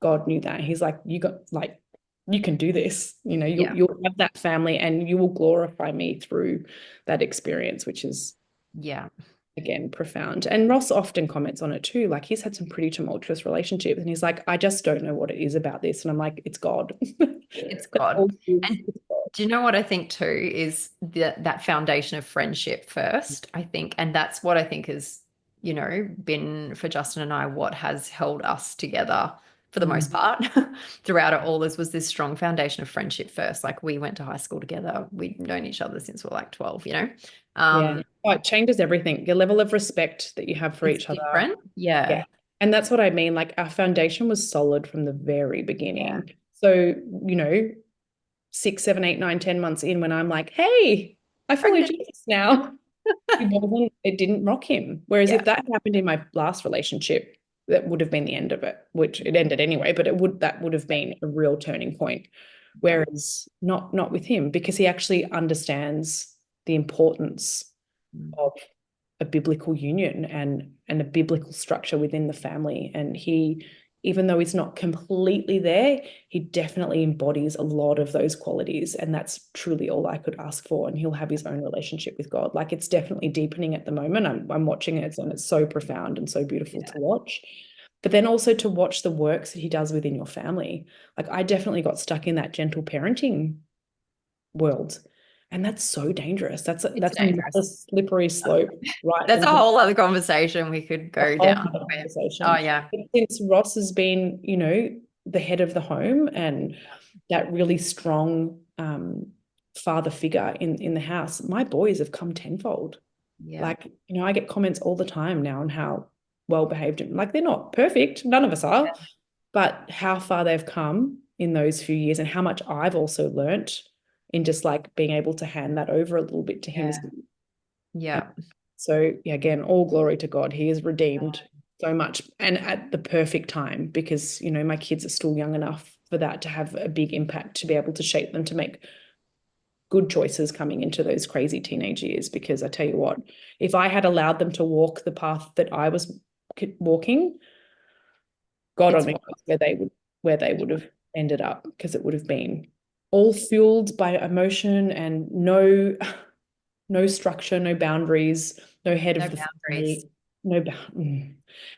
God knew that. He's like, you can do this. You'll have that family, and you will glorify me through that experience, which is, again, profound. And Ross often comments on it too. Like, he's had some pretty tumultuous relationships, and he's like, I just don't know what it is about this. And I'm like, it's God. It's God. And do you know what I think too is that foundation of friendship first, I think. And that's what I think has, been for Justin and I, what has held us together for the most part throughout it all, was this strong foundation of friendship first. Like, we went to high school together. We've known each other since we were like 12, Oh, it changes everything. Your level of respect that you have for each other. Different. Yeah. And that's what I mean. Like, our foundation was solid from the very beginning. Yeah. So, 6, 7, 8, 9, 10 months in, when I'm like, hey, I follow Jesus now. It didn't rock him. Whereas if that happened in my last relationship, that would have been the end of it, which it ended anyway, but that would have been a real turning point. Whereas not with him, because he actually understands the importance of a biblical union and a biblical structure within the family. And he, even though he's not completely there, he definitely embodies a lot of those qualities. And that's truly all I could ask for. And he'll have his own relationship with God. Like, it's definitely deepening at the moment. I'm watching it, and it's so profound and so beautiful to watch. But then also to watch the works that he does within your family. Like, I definitely got stuck in that gentle parenting world. And that's so dangerous. That's dangerous. another slippery slope, right? That's a whole other conversation we could go down. Conversation. Oh yeah. But since Ross has been, the head of the home and that really strong father figure in the house, my boys have come tenfold. Yeah. Like, I get comments all the time now on how well behaved, like, they're not perfect, none of us are, but how far they've come in those few years, and how much I've also learnt in just like being able to hand that over a little bit to him. Yeah. So again, all glory to God. He has redeemed so much, and at the perfect time, because my kids are still young enough for that to have a big impact, to be able to shape them to make good choices coming into those crazy teenage years. Because I tell you what, if I had allowed them to walk the path that I was walking, God only knows where they would have ended up, because it would have been all fueled by emotion and no structure, no boundaries, no head of the family,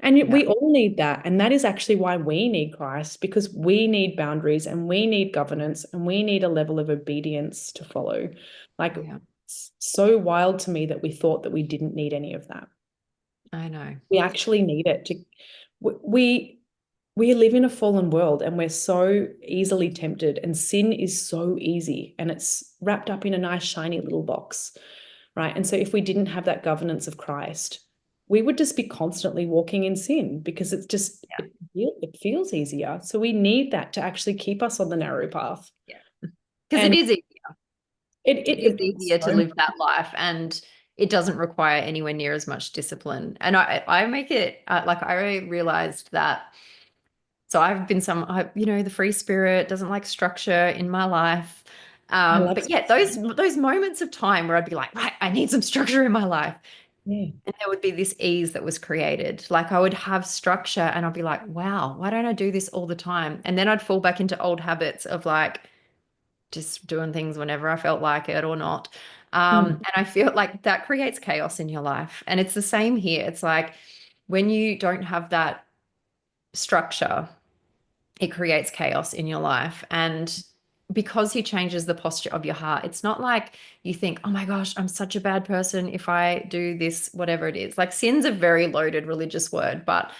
and we all need that. And that is actually why we need Christ, because we need boundaries and we need governance and we need a level of obedience to follow. Like, it's so wild to me that we thought that we didn't need any of that. I know. We actually need it we live in a fallen world, and we're so easily tempted, and sin is so easy, and it's wrapped up in a nice shiny little box, right? And so if we didn't have that governance of Christ, we would just be constantly walking in sin, because it's just it feels easier. So we need that to actually keep us on the narrow path. Yeah, because it is easier. It is easier to live that life, and it doesn't require anywhere near as much discipline. And I make it like, I realized that. So I've been the free spirit, doesn't like structure in my life. But yeah, those moments of time where I'd be like, right, I need some structure in my life. Yeah. And there would be this ease that was created. Like, I would have structure and I'd be like, wow, why don't I do this all the time? And then I'd fall back into old habits of like just doing things whenever I felt like it or not. And I feel like that creates chaos in your life. And it's the same here. It's like, when you don't have that structure, it creates chaos in your life. And because he changes the posture of your heart, it's not like you think, oh my gosh, I'm such a bad person if I do this, whatever it is. Like, sin's a very loaded religious word, but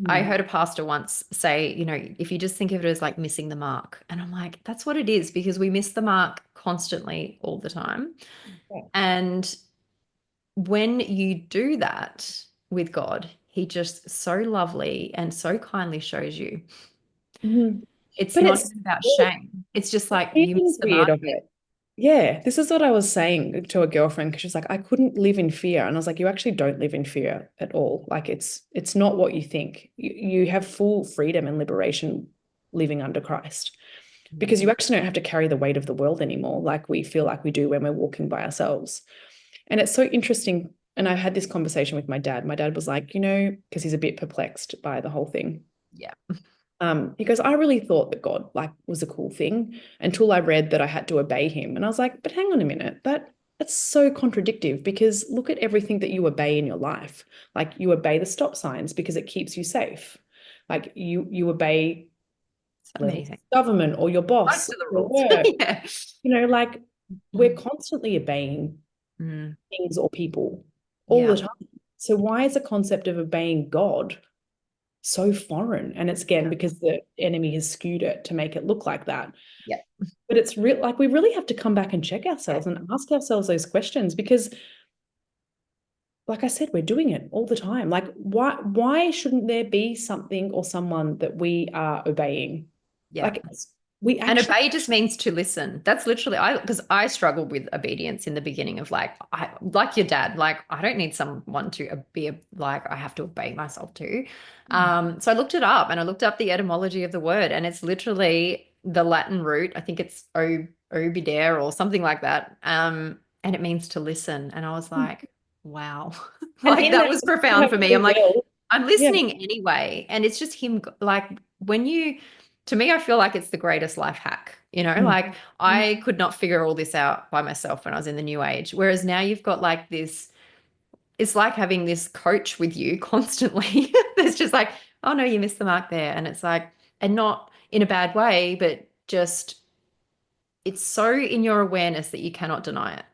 I heard a pastor once say, if you just think of it as like missing the mark. And I'm like, that's what it is, because we miss the mark constantly all the time. Yeah. And when you do that with God, he just so lovely and so kindly shows you. It's not even about shame. It's just like, you missed the mark. Yeah, this is what I was saying to a girlfriend, because she was like, I couldn't live in fear. And I was like, you actually don't live in fear at all. Like, it's not what you think. You have full freedom and liberation living under Christ, because you actually don't have to carry the weight of the world anymore, like we feel like we do when we're walking by ourselves. And it's so interesting. And I had this conversation with my dad. My dad was like, because he's a bit perplexed by the whole thing. Yeah. He goes, I really thought that God was a cool thing until I read that I had to obey him. And I was like, but hang on a minute, that's so contradictory, because look at everything that you obey in your life. Like, you obey the stop signs because it keeps you safe. Like, you obey government or your boss, or work. Like, we're constantly obeying things or people all the time. So why is the concept of obeying God so foreign? And it's again because the enemy has skewed it to make it look like that. Yeah. But it's real, like, we really have to come back and check ourselves and ask ourselves those questions, because like I said, we're doing it all the time. Like, why shouldn't there be something or someone that we are obeying? Yeah. Like, and obey just means to listen. That's literally, because I struggled with obedience in the beginning of like your dad, like, I don't need someone to like, I have to obey myself too. So I looked it up, and I looked up the etymology of the word, and it's literally the Latin root. I think it's obedere or something like that. And it means to listen. And I was like, wow, And like in that that, was you profound have for me. free I'm like, will. I'm Yeah. listening anyway. And it's just him, like when you, to me, I feel like it's the greatest life hack. Mm. Like I could not figure all this out by myself when I was in the new age. Whereas now you've got like this, it's like having this coach with you constantly. It's just like, oh no, you missed the mark there. And it's like, and not in a bad way, but just it's so in your awareness that you cannot deny it.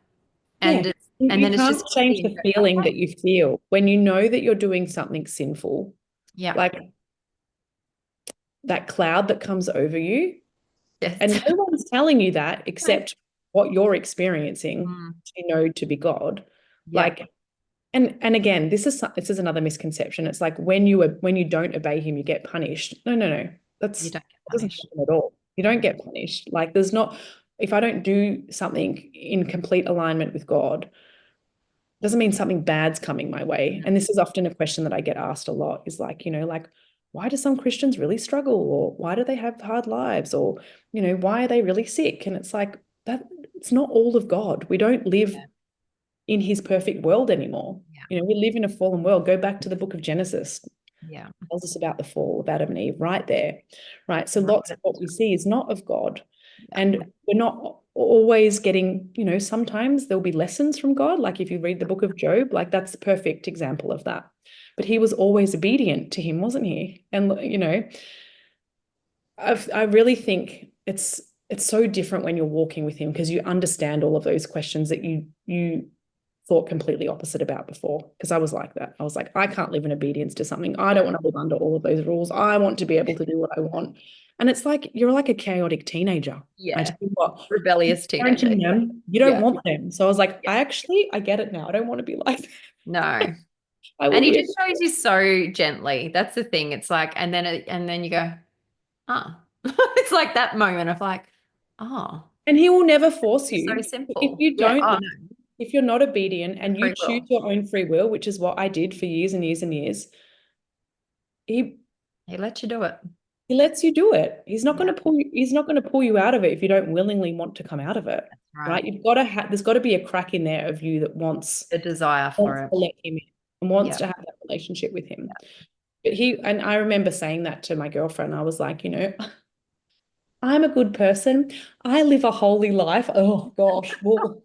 Yeah. And it's and You then it's can't just change easy and the you go, feeling okay. that you feel when you know that you're doing something sinful, Yeah. like that cloud that comes over you. Yes. And no one's telling you that No. except what you're experiencing Mm, to know to be God. yeah. Like, and again, this is another misconception. It's like when you don't obey him, you get punished. No, no, no. You don't get That doesn't punished. happen at all. You don't get punished. Like there's not, if I don't do something in complete alignment with God, doesn't mean something bad's coming my way. No. And this is often a question that I get asked a lot is like, like, why do some Christians really struggle? Or why do they have hard lives? Or, why are they really sick? And it's like, that it's not all of God. We don't live Yeah. in his perfect world anymore. Yeah. We live in a fallen world. Go back to the book of Genesis. Yeah. It tells us about the fall of Adam and Eve right there. Right. So Right. lots of what we see is not of God. Yeah. And we're not always getting, sometimes there'll be lessons from God. Like if you read the book of Job, like that's the perfect example of that. But he was always obedient to him, wasn't he? And, I really think it's so different when you're walking with him because you understand all of those questions that you thought completely opposite about before. Because I was like that. I was like, I can't live in obedience to something. I don't want to live under all of those rules. I want to be able to do what I want. And it's like you're like a chaotic teenager. I Yeah. tell you what, Rebellious teenager. parenting them, you don't Yeah. want them. So I was like, Yeah. I get it now. I don't want to be like that. No. I will And he be. just shows you so gently. That's the thing. It's like, and then you go, ah. It's like that moment of like, oh, And he will never force so you. If simple. you Yeah. don't Oh like, no. if you're not obedient and you Free choose will. your own free will, which is what I did for years and years and years, he He lets you do it. he lets you do it. Yeah. He's not going to pull you out of it if you don't willingly want to come out of it. Right. Right? You've got to have there's got to be a crack in there of you that The desire for wants it. to let him in and wants Yeah. to have that relationship with him. But and I remember saying that to my girlfriend. I was like, I'm a good person. I live a holy life. Oh gosh. Well,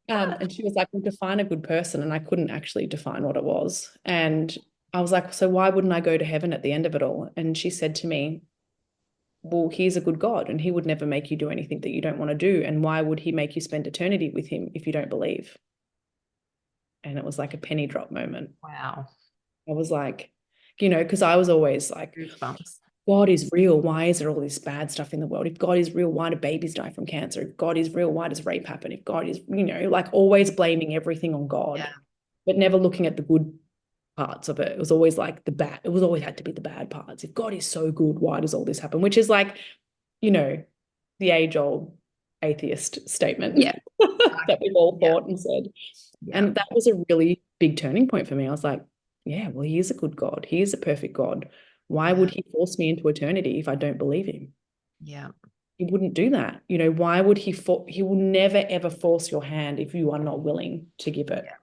and she was like, well, define a good person. And I couldn't actually define what it was. And I was like, so why wouldn't I go to heaven at the end of it all? And she said to me, well, he's a good God and he would never make you do anything that you don't want to do. And why would he make you spend eternity with him if you don't believe? And it was like a penny drop moment. Wow. I was like, because I was always like, Goosebumps. God is real. Why is there all this bad stuff in the world? If God is real, why do babies die from cancer? If God is real, why does rape happen? If God is, like always blaming everything on God, Yeah. but never looking at the good parts of it. It was always like the bad, it was always had to be the bad parts. If God is so good, why does all this happen? Which is like, the age-old atheist statement Yeah. that we've all Yeah. thought and said. Yeah. And that was a really big turning point for me. I was like, yeah, well, he is a good God. He is a perfect God. Why Yeah. would he force me into eternity if I don't believe him? Yeah. He wouldn't do that. Why would he will never ever force your hand if you are not willing to give it. Yeah.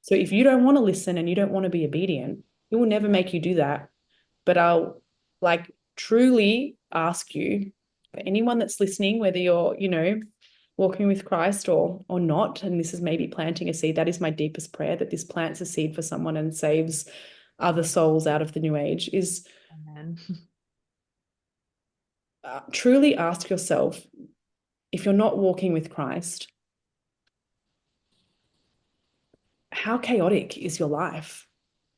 So if you don't want to listen and you don't want to be obedient, he will never make you do that. But I'll like truly ask you, for anyone that's listening, whether you're, walking with Christ or not, and this is maybe planting a seed, that is my deepest prayer, that this plants a seed for someone and saves other souls out of the new age, is Amen. truly ask yourself, if you're not walking with Christ, how chaotic is your life?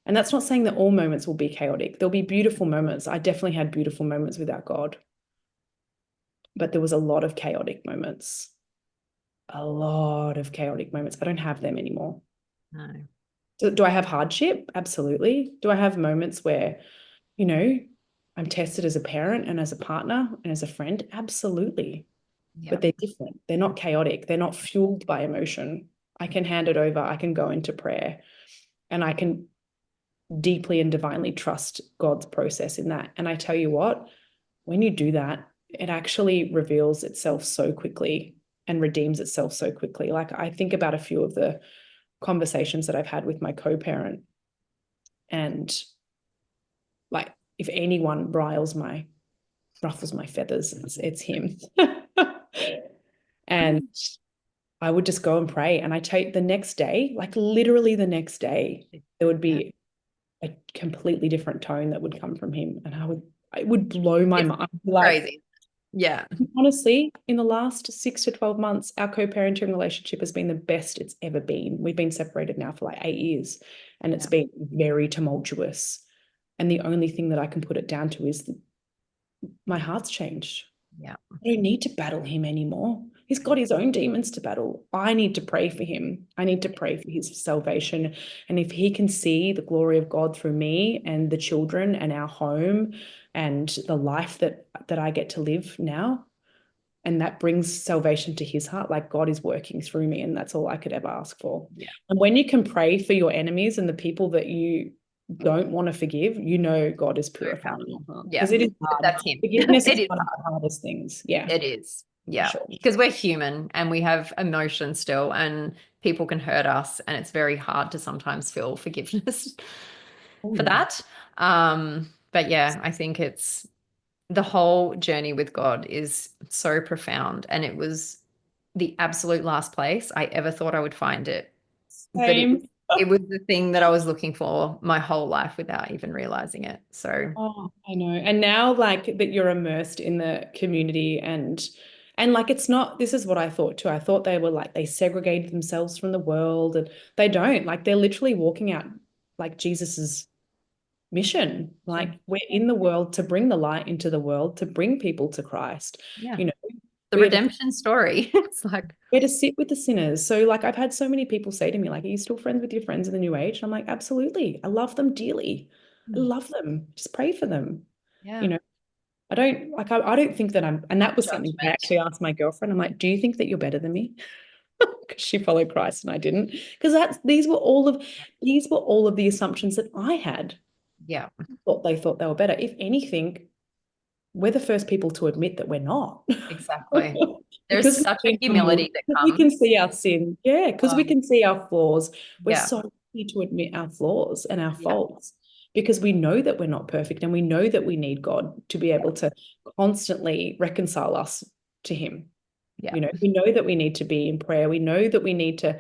And that's not saying that all moments will be chaotic. There'll be beautiful moments. I definitely had beautiful moments without God, but there was a lot of chaotic moments. A lot of chaotic moments. I don't have them anymore. No. Do I have hardship? Absolutely. Do I have moments where, I'm tested as a parent and as a partner and as a friend? Absolutely. Yeah. But they're different. They're not chaotic. They're not fueled by emotion. I can hand it over. I can go into prayer and I can deeply and divinely trust God's process in that. And I tell you what, when you do that, it actually reveals itself so quickly and redeems itself so quickly. Like I think about a few of the conversations that I've had with my co-parent, and like if anyone ruffles my feathers, it's him. And I would just go and pray. And I take the next day, like literally the next day, there would be a completely different tone that would come from him. And it would blow my mind. Like, crazy. Yeah. honestly, in the last 6 to 12 months, our co-parenting relationship has been the best it's ever been. We've been separated now for like 8 years, and it's been very tumultuous. And the only thing that I can put it down to is my heart's changed. Yeah. I don't need to battle him anymore. He's got his own demons to battle. I need to pray for him. I need to pray for his salvation. And if he can see the glory of God through me and the children and our home and the life that I get to live now, and that brings salvation to his heart, like God is working through me, and that's all I could ever ask for. Yeah. And when you can pray for your enemies and the people that you don't want to forgive, you know God is purifying your heart. Yeah, because it is hard. that's him. Forgiveness It is is one of the hardest things. Yeah, It is. Yeah. sure. Because we're human and we have emotions still, and people can hurt us, and it's very hard to sometimes feel forgiveness for that. But yeah, I think it's the whole journey with God is so profound, and it was the absolute last place I ever thought I would find it. But Same. it was the thing that I was looking for my whole life without even realizing it. So Oh, I know. And now, like that you're immersed in the community, and like it's not, this is what I thought too. I thought they were like they segregated themselves from the world, and they don't. Like they're literally walking out like Jesus's mission. Like we're in the world to bring the light into the world, to bring people to Christ. yeah, You know, the redemption story. It's like we're to sit with the sinners. So like I've had so many people say to me, like, are you still friends with your friends in the new age? And I'm like, absolutely. I love them dearly. I love them. Just pray for them. yeah. You know, I don't think that and that was something I actually asked my girlfriend. I'm like, do you think that you're better than me? Because she followed Christ and I didn't. Because these were all of the assumptions that I had. Yeah. They thought they were better. If anything, we're the first people to admit that we're not. Exactly. There's Because such a humility that we comes. can see our sin. Yeah, because we can see our flaws. We're Yeah. so easy to admit our flaws and our Yeah. faults because we know that we're not perfect, and we know that we need God to be able to constantly reconcile us to him. Yeah. You know, we know that we need to be in prayer. We know that we need to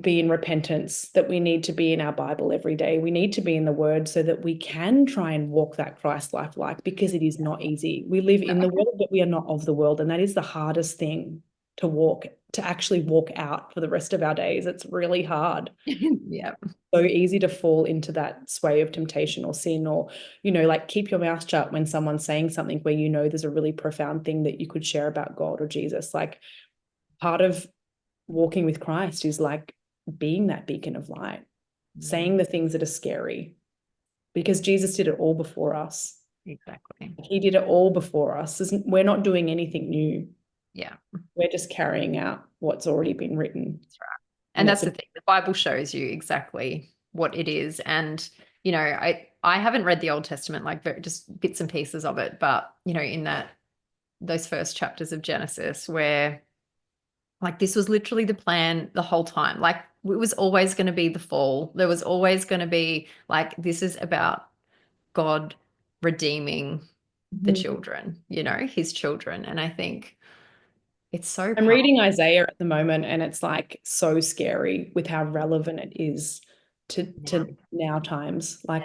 be in repentance, that we need to be in our Bible every day. We need to be in the Word so that we can try and walk that Christ life like, because it is not easy. We live in the world, but we are not of the world. And that is the hardest thing to actually walk out for the rest of our days. It's really hard. Yeah. So easy to fall into that sway of temptation or sin, or, you know, like keep your mouth shut when someone's saying something where you know there's a really profound thing that you could share about God or Jesus. Like part of walking with Christ is like being that beacon of light, saying the things that are scary, because Jesus did it all before us. Exactly. He did it all before us. We're not doing anything new. Yeah. We're just carrying out what's already been written. That's right. And that's the thing. The Bible shows you exactly what it is. And, you know, I haven't read the Old Testament, like just bits and pieces of it, but, you know, in those first chapters of Genesis where like this was literally the plan the whole time. Like it was always going to be the fall. There was always going to be like, this is about God redeeming the children, you know, his children. And I think it's so I'm reading Isaiah at the moment, and it's like so scary with how relevant it is to now times. Like,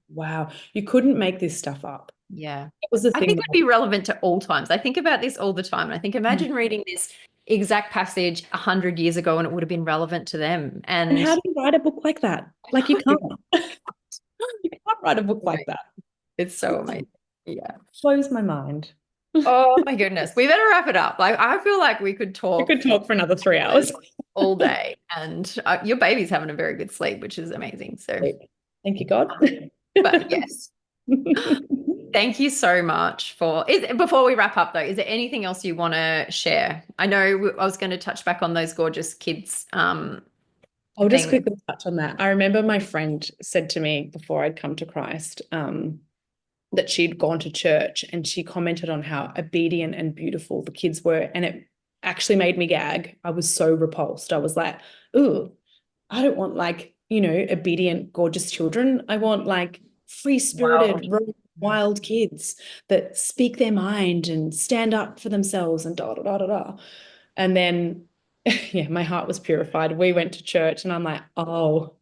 wow, you couldn't make this stuff up. Yeah. That was the I thing. think it'd be relevant to all times. I think about this all the time. And I think imagine reading this exact passage 100 years ago and it would have been relevant to them. And how do you write a book like that? Like you can't. You can't write a book like that. It's so amazing. Yeah. Blows my mind. Oh my goodness. We better wrap it up. Like I feel like we could talk. We could talk for another 3 hours. All day. And your baby's having a very good sleep, which is amazing. So thank you, God. But yes. Thank you so much before we wrap up though, is there anything else you want to share? I know I was going to touch back on those gorgeous kids. I'll just quickly touch on that. I remember my friend said to me before I'd come to Christ, that she'd gone to church, and she commented on how obedient and beautiful the kids were. And it actually made me gag. I was so repulsed. I was like, ooh, I don't want like, obedient, gorgeous children. I want like Wow. free-spirited, wild kids that speak their mind and stand up for themselves and da da da da da. And then, yeah, my heart was purified. We went to church, and I'm like, oh,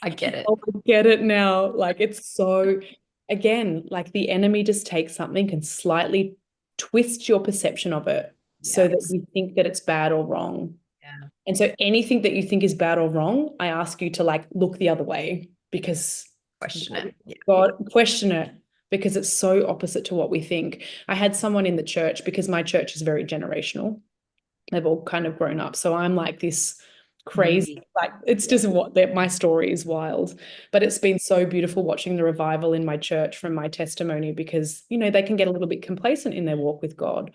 I get it. oh, I get it now. Like it's so, again, like the enemy just takes something and slightly twist your perception of it so that Yes. you think that it's bad or wrong. Yeah. And so anything that you think is bad or wrong, I ask you to like look the other way, because Question it. Yeah. God, question it, because it's so opposite to what we think. I had someone in the church, because my church is very generational. They've all kind of grown up. So I'm like this crazy, like it's just what my story is wild. But it's been so beautiful watching the revival in my church from my testimony, because, they can get a little bit complacent in their walk with God.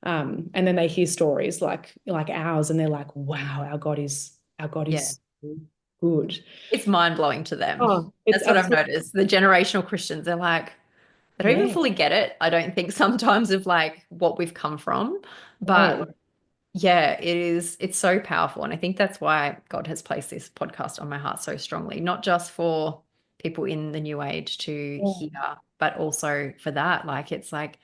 And then they hear stories like ours, and they're like, wow, our God Yeah. is so good. It's mind blowing to them. Oh, it's That's what I've absolutely, noticed. The generational Christians, they're like, they don't even yeah. fully get it. I don't think sometimes of like what we've come from. But Oh, yeah, it's so powerful. And I think that's why God has placed this podcast on my heart so strongly, not just for people in the new age to hear, yeah. but also for that. Like it's like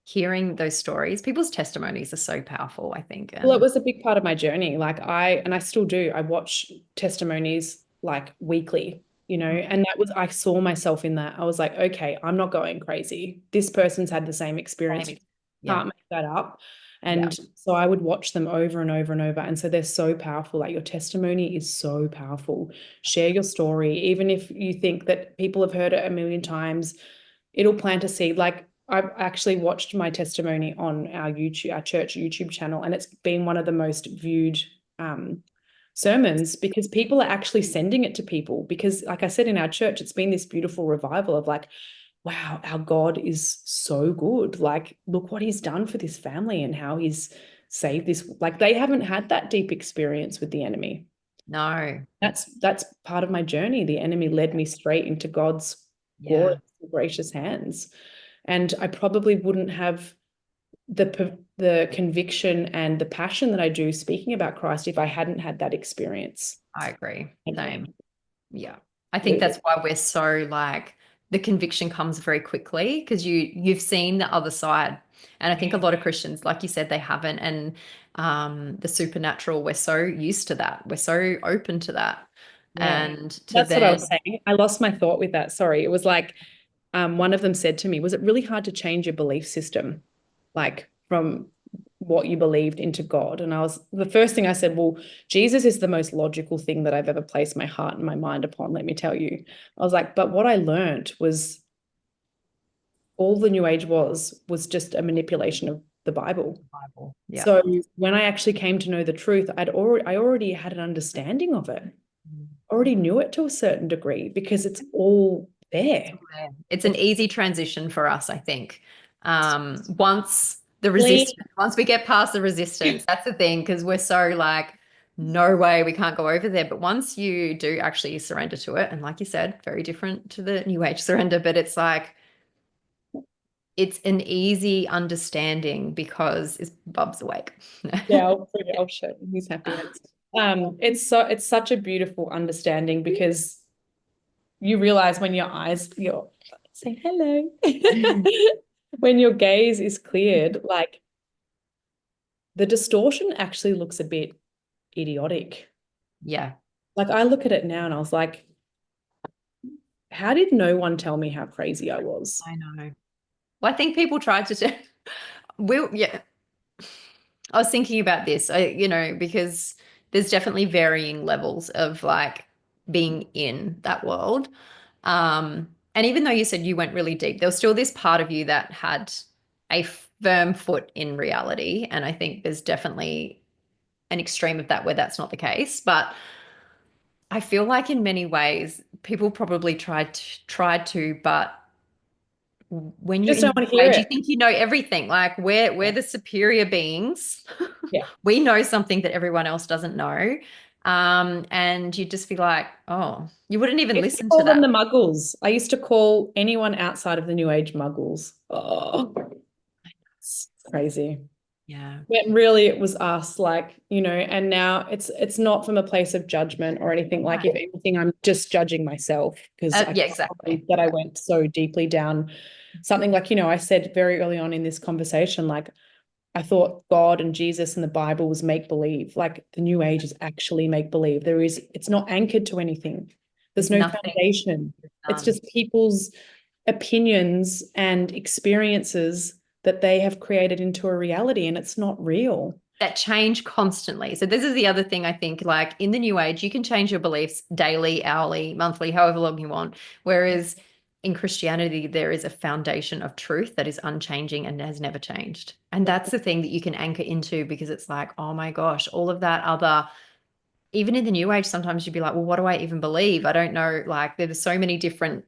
hearing those stories, people's testimonies are so powerful, I think. Well, it And was a big part of my journey. Like I still do. I watch testimonies like weekly, and I saw myself in that. I was like, okay, I'm not going crazy. This person's had the same experience. same. Yeah. Can't make that up. Yeah. And so I would watch them over and over and over. And so they're so powerful. Like your testimony is so powerful. Share your story, even if you think that people have heard it a million times, it'll plant a seed. Like I've actually watched my testimony on our church YouTube channel, and it's been one of the most viewed sermons, because people are actually sending it to people. Because, like I said, in our church, it's been this beautiful revival of like, wow, our God is so good. Like, look what he's done for this family and how he's saved this. Like, they haven't had that deep experience with the enemy. No. That's part of my journey. The enemy led me straight into God's Yeah. glorious, gracious hands. And I probably wouldn't have the conviction and the passion that I do speaking about Christ if I hadn't had that experience. I agree. Okay. Same. Yeah. I think Absolutely. that's why we're so like the conviction comes very quickly because you've seen the other side. And I think a lot of Christians, like you said, they haven't. And the supernatural, we're so used to that. We're so open to that. Yeah. And to That's what I was then, saying. I lost my thought with that. Sorry. It was like one of them said to me, was it really hard to change your belief system? Like from what you believed into God. And the first thing I said, well, Jesus is the most logical thing that I've ever placed my heart and my mind upon, let me tell you. I was like, but what I learned was all the New Age was just a manipulation of the Bible. Bible. Yeah. So when I actually came to know the truth, I already had an understanding of it. Already knew it to a certain degree because it's all there. It's an easy transition for us, I think. Once the Clean. resistance, once we get past the resistance, that's the thing, because we're so like, no way, we can't go over there. But once you do actually surrender to it, and like you said, very different to the New Age surrender, but it's like, it's an easy understanding because it's Bub's awake. Yeah, I'll show you. He's happy. It's such a beautiful understanding, because you realize when you're saying hello, when your gaze is cleared, like the distortion actually looks a bit idiotic. Yeah, Like I look at it now and I was like, how did no one tell me how crazy I was? I know. Well, I think people tried to, yeah, I was thinking about this, because there's definitely varying levels of like being in that world. And even though you said you went really deep, there was still this part of you that had a firm foot in reality. And I think there's definitely an extreme of that where that's not the case. But I feel like in many ways, people probably tried to, but when you're Just in don't the want to new hear age, you it. think you know everything. Like we're the superior beings. Yeah. We know something that everyone else doesn't know. And you'd just be like, oh, you wouldn't even I used to listen to call them that. the muggles. I used to call anyone outside of the New Age muggles. Oh, it's crazy. Yeah. But really it was us, like, and now it's not from a place of judgment or anything. Like, if anything, I'm just judging myself because I Yeah, can't exactly. believe that I went so deeply down something. Like, I said very early on in this conversation, like, I thought God and Jesus and the Bible was make believe. Like, the New Age is actually make believe. It's not anchored to anything. There's There's no nothing. foundation. It's None. just people's opinions and experiences that they have created into a reality, and it's not real. That change constantly. So this is the other thing I think, like in the new age, you can change your beliefs daily, hourly, monthly, however long you want. Whereas in Christianity, there is a foundation of truth that is unchanging and has never changed. And that's the thing that you can anchor into, because it's like, oh my gosh, all of that other, even in the new age, sometimes you'd be like, well, what do I even believe? I don't know. Like there's so many different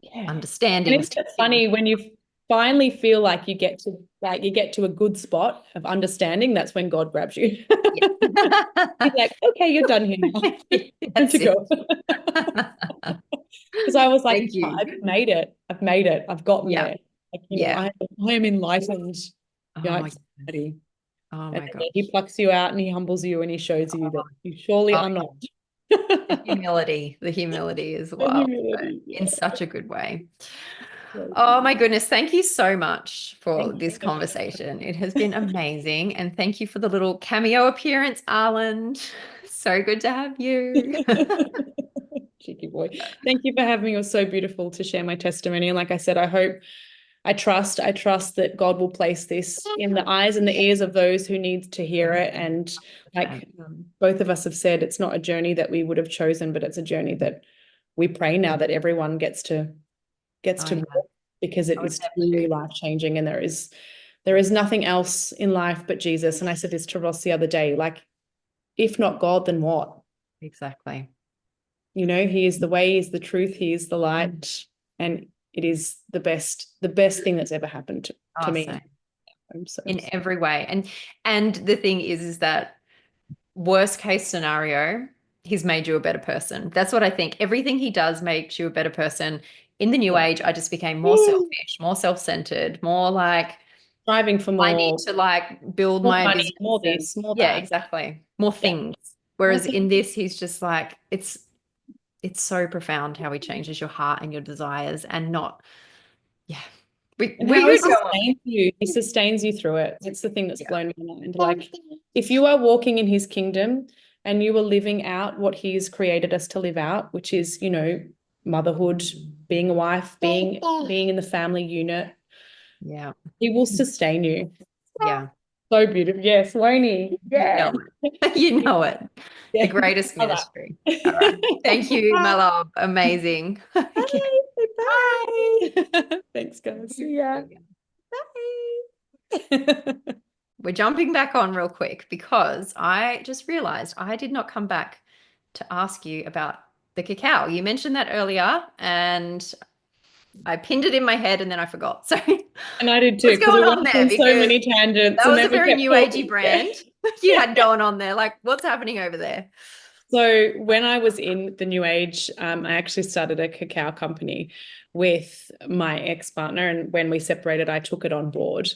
Yeah. And understandings, isn't it funny when you finally feel like you get to a good spot of understanding, that's when God grabs you. Yeah. He's like, okay, you're done here now. Time That's to it. go. Because I was like, Thank oh, you. I've made it. I've made it. I've gotten Yeah. there. Like, Yeah. I am enlightened. Oh Yeah, my goodness. ready. Oh And my then he gosh. plucks you out and he humbles you and he shows you that Oh, you surely oh, are not. the humility is The wild, but humility, in yeah. such a good way. So Oh good. my goodness. Thank you so much for Thank this you. conversation. It has been amazing. And thank you for the little cameo appearance, Arland. So good to have you. Cheeky boy. Thank you for having me. It was so beautiful to share my testimony. And like I said, I trust that God will place this in the eyes and the ears of those who need to hear it. And like both of us have said, it's not a journey that we would have chosen, but it's a journey that we pray now that everyone gets to Oh, yeah. walk, because it I would is never truly do. life-changing. And there is nothing else in life but Jesus. And I said this to Ross the other day, like, if not God, then what? Exactly. He is the way, he is the truth, he is the light, and it is the best thing that's ever happened to Oh, me. same. So In every way. And the thing is that worst case scenario, he's made you a better person. That's what I think. Everything he does makes you a better person. In the new yeah, age, I just became more selfish, more self-centered, more like striving for I need more, to like build more my money, business more and this, more yeah, that. exactly. More Yeah, things. more Whereas in things. this, he's just like it's so profound how he changes your heart and your desires and not yeah. And We how he could go on. sustains you. He sustains you through it. It's the thing that's Yeah. blown my mind. Like, if you are walking in his kingdom and you are living out what he's created us to live out, which is, motherhood, being a wife, being in the family unit, Yeah. he will sustain you. Yeah. So beautiful. Yes, won't he? You Yeah. know it. You know it. The Yeah. greatest All right. ministry. All right. Thank you, my love. Amazing. Okay. Bye. Bye. Thanks, guys. See ya. Bye. We're jumping back on real quick because I just realized I did not come back to ask you about the cacao. You mentioned that earlier and I pinned it in my head and then I forgot. So And I did too, what's because we going went on there? on so Because many tangents that and was a then we very kept new agey talking. Yeah. brand you Yeah. had going on there. Like, what's happening over there? So when I was in the new age, I actually started a cacao company with my ex-partner. And when we separated, I took it on board,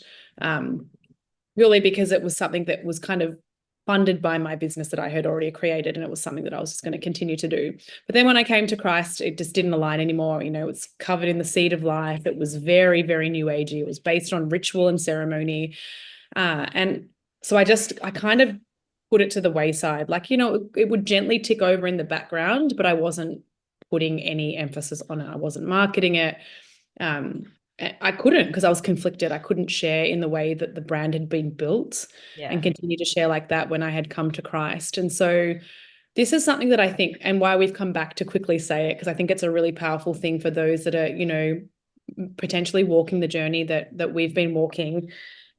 really because it was something that was kind of funded by my business that I had already created. And it was something that I was just going to continue to do. But then when I came to Christ, it just didn't align anymore. It's covered in the seed of life. It was very, very new agey. It was based on ritual and ceremony. And so I kind of put it to the wayside. Like, it would gently tick over in the background, but I wasn't putting any emphasis on it. I wasn't marketing it. I couldn't, because I was conflicted. I couldn't share in the way that the brand had been built Yeah. and continue to share like that when I had come to Christ. And so this is something that I think, and why we've come back to quickly say it, because I think it's a really powerful thing for those that are, potentially walking the journey that we've been walking.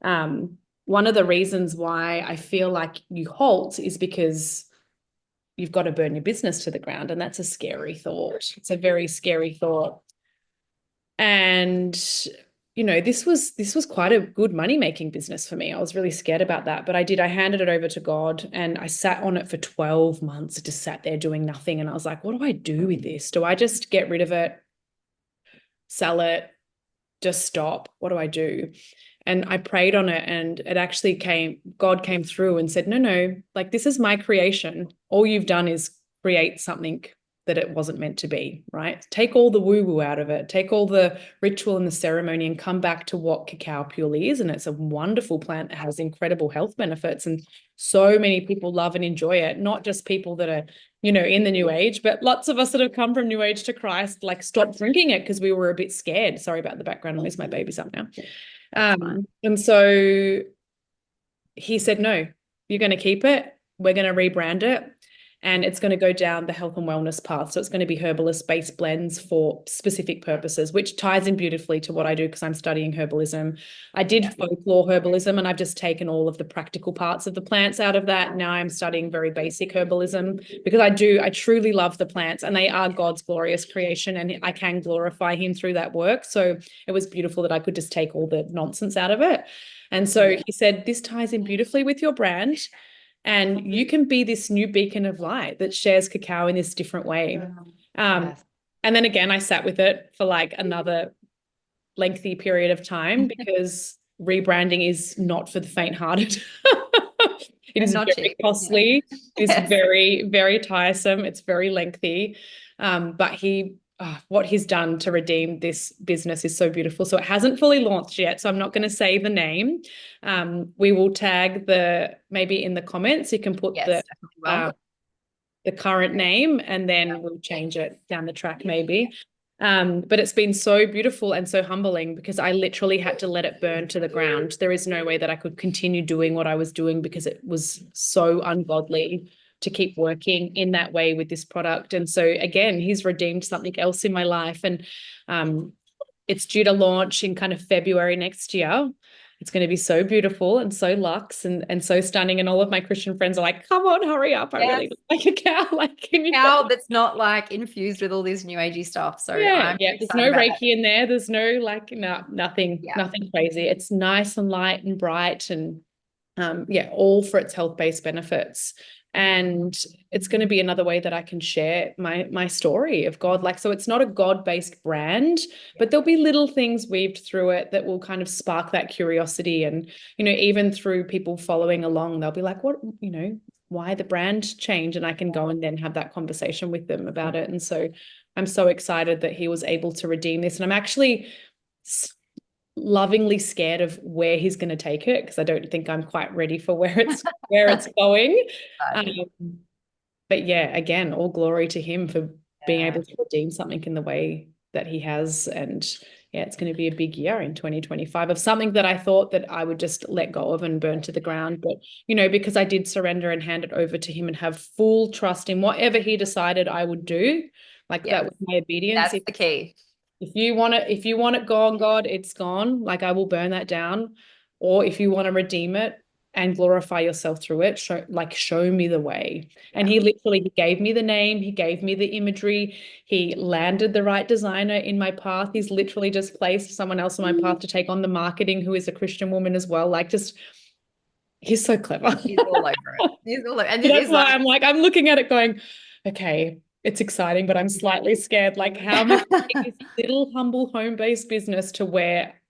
One of the reasons why I feel like you halt is because you've got to burn your business to the ground. And that's a scary thought. It's a very scary thought. And, this was quite a good money-making business for me. I was really scared about that, but I handed it over to God, and I sat on it for 12 months, just sat there doing nothing. And I was like, what do I do with this? Do I just get rid of it, sell it, just stop? What do I do? And I prayed on it, and it actually God came through and said, no, like, this is my creation. All you've done is create something that it wasn't meant to be, right? Take all the woo-woo out of it, take all the ritual and the ceremony, and come back to what cacao purely is. And it's a wonderful plant that has incredible health benefits. And so many people love and enjoy it, not just people that are, in the new age, but lots of us that have come from new age to Christ, like, stopped drinking it because we were a bit scared. Sorry about the background noise. My baby's up now. And so he said, no, you're going to keep it. We're going to rebrand it. And it's going to go down the health and wellness path. So it's going to be herbalist-based blends for specific purposes, which ties in beautifully to what I do because I'm studying herbalism. I did folklore herbalism, and I've just taken all of the practical parts of the plants out of that. Now I'm studying very basic herbalism because I truly love the plants, and they are God's glorious creation, and I can glorify him through that work. So it was beautiful that I could just take all the nonsense out of it. And so he said, this ties in beautifully with your brand. And you can be this new beacon of light that shares cacao in this different way. And then again, I sat with it for like another lengthy period of time because rebranding is not for the faint-hearted. It is very costly. It is very, very tiresome. It's very lengthy. But what he's done to redeem this business is so beautiful. So it hasn't fully launched yet, so I'm not going to say the name. We will tag maybe in the comments, you can put the current name, and then we'll change it down the track maybe. But it's been so beautiful and so humbling because I literally had to let it burn to the ground. There is no way that I could continue doing what I was doing because it was so ungodly to keep working in that way with this product. And so again, he's redeemed something else in my life. And it's due to launch in kind of February next year. It's going to be so beautiful and so luxe and so stunning. And all of my Christian friends are like, come on, hurry up. I really like a cow. Like, can you that's not like infused with all this new agey stuff. So there's no Reiki in there. There's no nothing crazy. It's nice and light and bright and all for its health-based benefits. And it's going to be another way that I can share my story of God. Like, so it's not a God-based brand, but there'll be little things weaved through it that will kind of spark that curiosity. And, even through people following along, they'll be like, what, why the brand change? And I can go and then have that conversation with them about it. And so I'm so excited that he was able to redeem this. And I'm actually lovingly scared of where he's going to take it because I don't think I'm quite ready for where it's going. But yeah, again, all glory to him for being able to redeem something in the way that he has. And it's going to be a big year in 2025 of something that I thought that I would just let go of and burn to the ground. But, because I did surrender and hand it over to him and have full trust in whatever he decided I would do, like that was my obedience. That's the key. If you want it gone, God, it's gone. Like, I will burn that down. Or if you want to redeem it and glorify yourself through it, show me the way. And he gave me the name. He gave me the imagery. He landed the right designer in my path. He's literally just placed someone else on my path to take on the marketing, who is a Christian woman as well. Like, he's so clever. He's all over it. He's all over it. And that's why I'm looking at it going, okay, it's exciting, but I'm slightly scared. Like, how much this little humble home-based business to where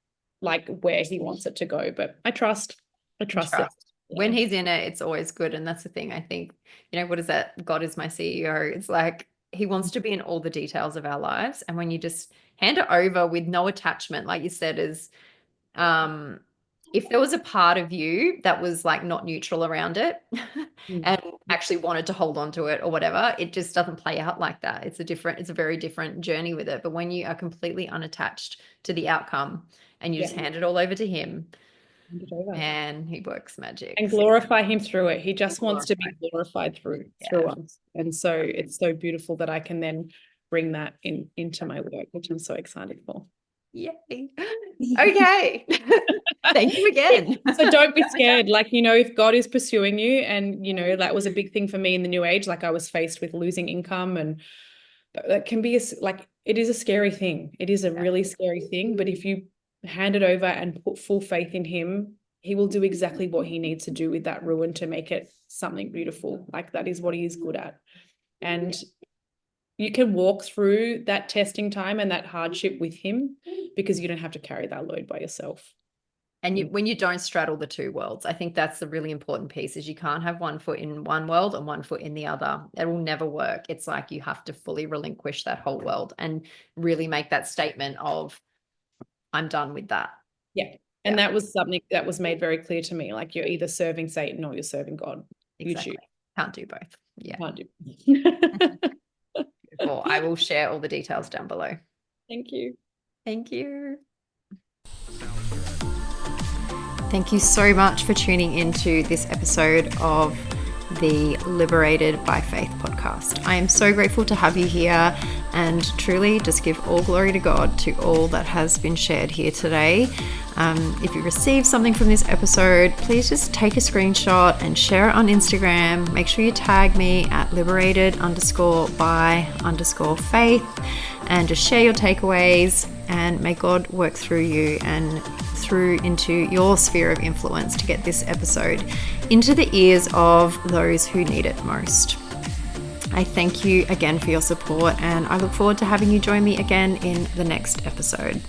he wants it to go. But I trust it. When he's in it, it's always good. And that's the thing. I think, what is that? God is my CEO. It's like he wants to be in all the details of our lives. And when you just hand it over with no attachment, like you said, is if there was a part of you that was like not neutral around it and actually wanted to hold on to it or whatever, it just doesn't play out like that. It's a very different journey with it. But when you are completely unattached to the outcome and you just hand it all over to him, and he works magic. And glorify him through it. He just wants to be glorified through us. And so it's so beautiful that I can then bring that into my work, which I'm so excited for. Yay. Okay. Thank you again. So don't be scared. Like, if God is pursuing you, and, that was a big thing for me in the new age. Like, I was faced with losing income, and that can be it is a scary thing. It is a really scary thing. But if you hand it over and put full faith in him, he will do exactly what he needs to do with that ruin to make it something beautiful. Like, that is what he is good at. And you can walk through that testing time and that hardship with him, because you don't have to carry that load by yourself. And when you don't straddle the two worlds, I think that's the really important piece, is you can't have one foot in one world and one foot in the other. It will never work. It's like you have to fully relinquish that whole world and really make that statement of, I'm done with that. Yeah. And that was something that was made very clear to me. Like, you're either serving Satan or you're serving God. Exactly. You choose. Can't do both. Yeah. Can't do. Beautiful. I will share all the details down below. Thank you. Thank you. Thank you so much for tuning into this episode of the Liberated by Faith podcast. I am so grateful to have you here, and truly just give all glory to God to all that has been shared here today. If you received something from this episode, please just take a screenshot and share it on Instagram. Make sure you tag me at liberated_by_faith, and just share your takeaways, and may God work through you and through into your sphere of influence to get this episode into the ears of those who need it most. I thank you again for your support, and I look forward to having you join me again in the next episode.